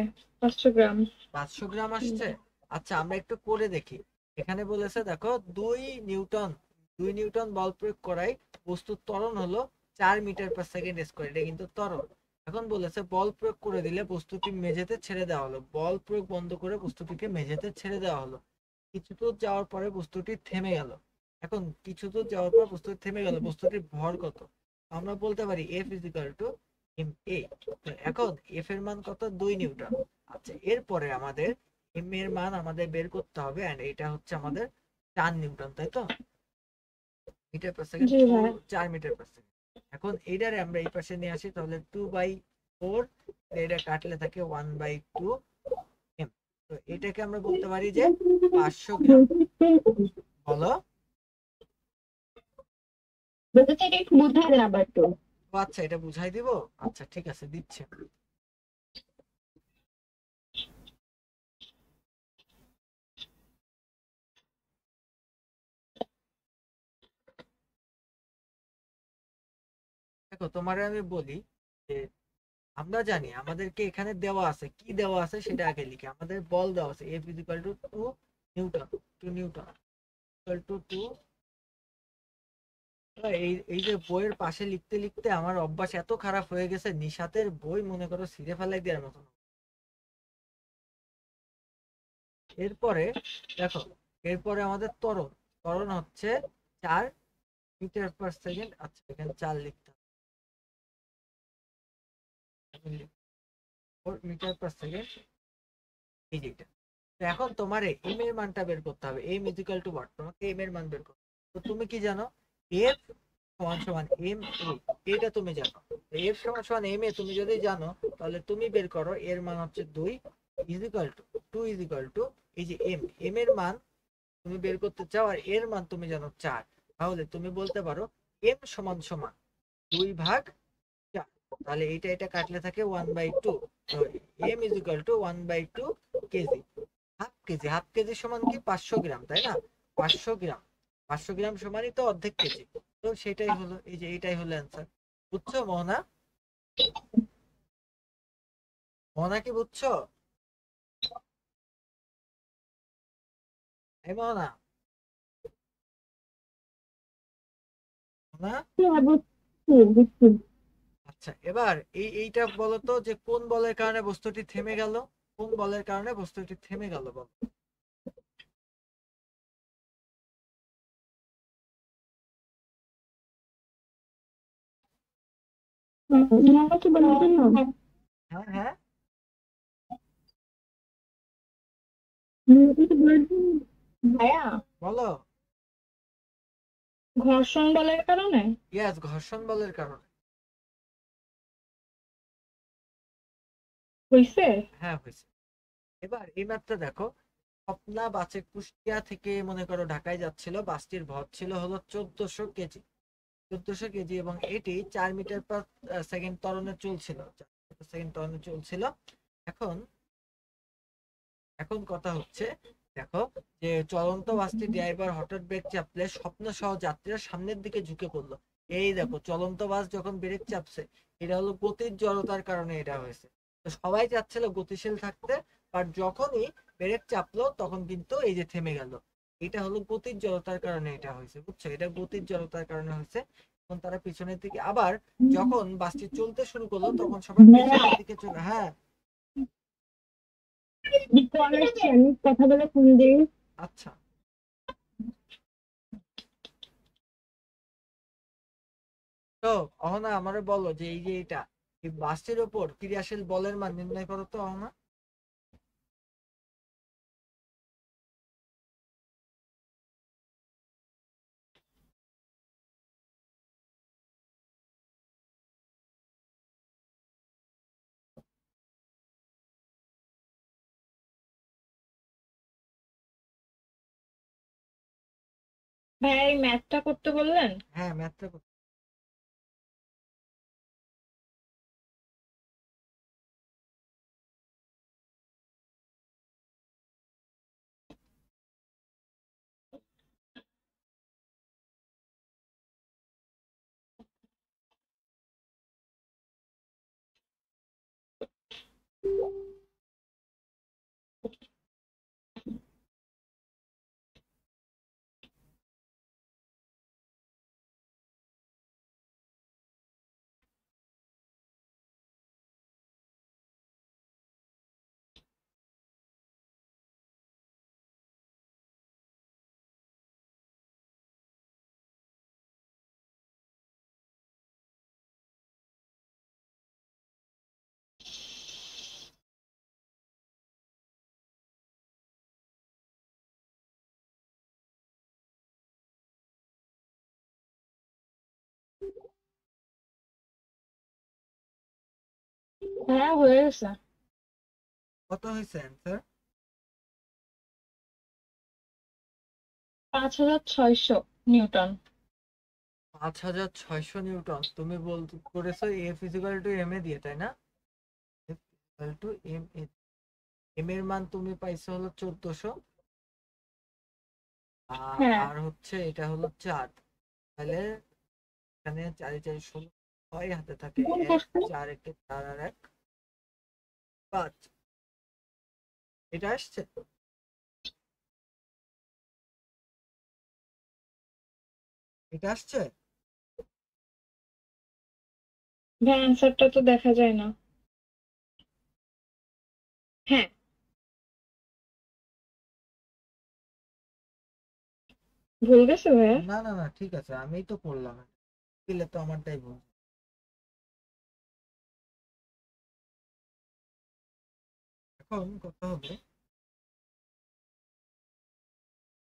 500 গ্রাম। 500 গ্রাম আসছে? আচ্ছা আমরা একটু করে দেখি। এখানে বলেছে দেখো, 2 নিউটন 2 নিউটন বল প্রয়োগ করায় বস্তুর ত্বরণ হলো 4 মিটার/সেকেন্ড স্কয়ার, এটা কিন্তু ত্বরণ। এখন বলেছে বল প্রয়োগ করে দিলে বস্তুটি মেঝেতে ছেড়ে দেওয়া হলো, বল প্রয়োগ বন্ধ করে বস্তুটিকে মেঝেতে ছেড়ে দেওয়া হলো, কিছু দূর যাওয়ার পরে বস্তুটি থেমে গেল। এখন কিছু দূর যাওয়ার পর বস্তুটি থেমে গেল, বস্তুটির ভর কত? আমরা বলতে পারি F=ma। এখন এফ এর মান কত? 2 নিউটন। আচ্ছা এরপরে আমাদের এম এর মান আমাদের বের করতে হবে, এন্ড এটা হচ্ছে আমাদের 4 নিউটন, তাই তো? মিটার/সেকেন্ড, জি ভাই। 4 মিটার/সেকেন্ড। এখন এইটারে আমরা এই পাশে নিয়ে আসি, তাহলে 2/4, এটা কাটলে থাকে 1/2 এম। তো এটাকে আমরা বলতে পারি যে 500 গ্রাম। বলো। বলতে চাই এটা একটু বুঝাই দেন আবার একটু। ও আচ্ছা, এটা বুঝাই দিব। আচ্ছা ঠিক আছে, দিচ্ছি। দেখো তোমারে আমি বলি যে আমরা জানি আমাদেরকে এখানে দেওয়া আছে, কি দেওয়া আছে সেটা আগে লিখি। আমাদের বল দেওয়া আছে F=2 নিউটন, 2 নিউটন টু এই যে বইয়ের পাশে লিখতে লিখতে আমার অভ্যাস এত খারাপ হয়ে গেছে, নিশাতের বই মনে করো ছিঁড়ে ফেলাই দেওয়ার মতন। এরপরে দেখো, এরপরে আমাদের ত্বরণ, ত্বরণ হচ্ছে 4 মিটার/সেকেন্ড। আচ্ছা এখানে 4 লিখতে হবে, 4 মিটার/সেকেন্ড, এই যেটা। তো এখন তোমার এম এর মানটা বের করতে হবে, m=what, তোমাকে এম এর মান বের করতে হবে। তো তুমি কি জানো? এফ সমান সমান এম এ, এটা তুমি জানো। এফ সমান সমান এম এ তুমি যদি জানো, তাহলে তুমি বের করো এর মান হচ্ছে 2 ইজিক্যাল টু 2 ইজিক্যাল টু এই যে এম, এম এর মান তুমি বের করতে চাও আর এর মান তুমি জানো 4, তাহলে তুমি বলতে পারো এম সমান সমান 2/4। তাহলে এটা কাটলে থাকে 1/2। তো M is equal to 1/2 KG. Half KG সমান কি? 500 গ্রাম, তাই না? 500 গ্রাম, 500 গ্রাম সমানই তো অর্ধেক কেজি। তো সেটাই হলো, এই যে এটাই হলো অ্যান্সার। বুঝছো মোহনা? মোহনা কি বুঝছো? এই মোহনা, মোহনা। হ্যাঁ, বুঝছি বুঝছি। আচ্ছা এবার এইটা বলো তো যে কোন বলের কারণে বস্তুটি থেমে গেল? কোন বলের কারণে বস্তুটি থেমে গেল বলো? কিছু বলবেন না? হ্যাঁ হ্যাঁ, কিছু বলবেন ভাইয়া? বলো। ঘর্ষণ বলের কারণে ইয়াস, ঘর্ষণ বলের কারণে। হইছে। হ্যাঁ হয়েছে। এবার এই ম্যাপটা দেখো। স্বপ্না বাসে কুষ্টিয়া থেকে মনে করো ঢাকায় যাচ্ছিল, বাসটির ভর ছিল হলো 1400 কেজি। 1400 কেজি, এবং এটি 4 মিটার পার সেকেন্ড ত্বরণে চলছিল, 4 সেকেন্ড ত্বরণে চলছিল। এখন এখন কথা হচ্ছে, দেখো, যে চলন্ত বাসটি ড্রাইভার হঠাৎ ব্রেক চাপলে স্বপ্ন সহ যাত্রীরা সামনের দিকে ঝুঁকে পড়লো। এই দেখো, চলন্ত বাস যখন ব্রেক চাপছে, এটা হলো গতির জড়তার কারণে এটা হয়েছে। তো সবাই চাচ্ছিল গতিশীল থাকতে, বাট যখনই ব্রেক চাপলো তখন কিন্তু এই যে থেমে গেল। এটা হলো গতির জড়তার কারণে এটা হয়েছে, বুঝছো? এটা গতির জড়তার কারণে হয়েছে। তখন তারা পিছনের দিকে আবার, যখন বাসটি চলতে শুরু করলো তখন সবাই পিছনের দিকে চলে। হ্যাঁ, আমি কথা বলে ফোন দিই। আচ্ছা। তো অহনা আমারে বলো যে এই যে এটা, এই বাসটির উপর ক্রিয়াশীল বলের মান নির্ণয় করো তো অহনা। ভাইয়া এই ম্যাথটা করতে বললেন? হ্যাঁ, ম্যাথটা হ্যাঁ হয়ে গেছে। কত হয়েছে অ্যান্সার? 5600 নিউটন। 5600 নিউটন। তুমি করেছো এফ ইজিক্যাল টু এম এ দিয়ে, তাই না? এফ ইজিক্যাল টু এম এ। এম এর মান তুমি পাইছো হলো 1400, হ্যাঁ। আর হচ্ছে এটা হলো 4। তাহলে এখানে 4 4 16, 6 হাতে থাকে গুণ 1, করতে 4 একে 4 আর 1 5। এটা আসছে। এটা আসছে। ভাই অ্যান্সারটা তো দেখা যায় না। হ্যাঁ। ভুল গেছে ভাইয়া? না না না, ঠিক আছে, আমিই তো করলাম। দিলে তো আমারটাই ভুল। এখন কথা হবে,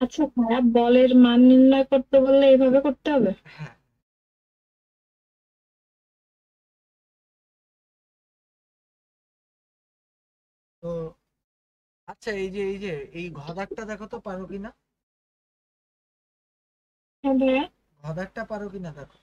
আচ্ছা ভাইয়া, বলের মান নির্ণয় করতে বললে এইভাবে করতে হবে? হ্যাঁ, তো আচ্ছা, এই যে এই ঘদাকটা দেখো তো পারো কিনা। হ্যাঁ ভাইয়া। ঘদাকটা পারো কিনা দেখো।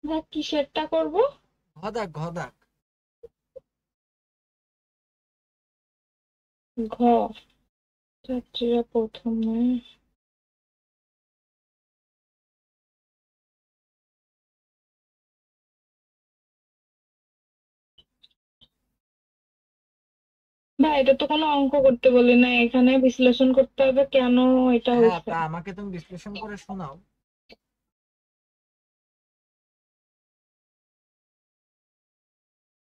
ভাইয়া কিসেরটা করব? ঘদাক ঘদাক। ঘ। যাত্রীরা প্রথমে। ভাই এটা তো কোনো অঙ্ক করতে বলি না, এখানে বিশ্লেষণ করতে হবে কেন এটা হ্যাঁ, হয়েছে। তা আমাকে তুমি বিশ্লেষণ করে শোনাও।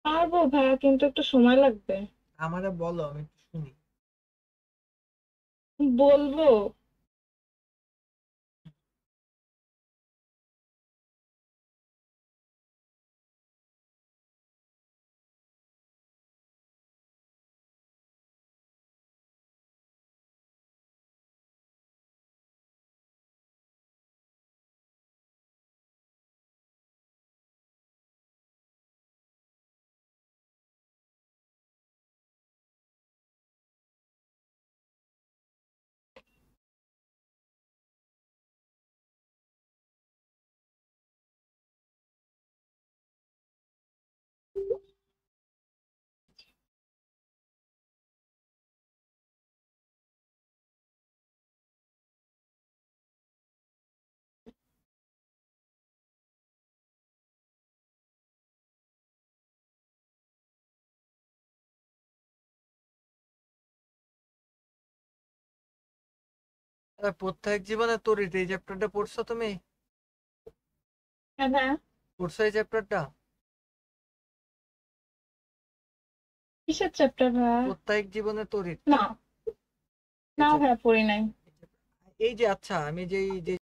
পারবো ভাইয়া, কিন্তু একটু সময় লাগবে। আমারে বলো, আমি একটু শুনি। বলবো। প্রত্যেক জীবনে তরিত এই চ্যাপ্টারটা পড়ছো তুমি? হ্যাঁ ভাইয়া। পড়ছো এই চ্যাপ্টারটা? কিসের চ্যাপ্টার ভাইয়া? প্রত্যেক জীবনে তরিত। না, এই না chap- ভাইয়া, পড়ি নাই। এই যে আচ্ছা, আমি যেই যে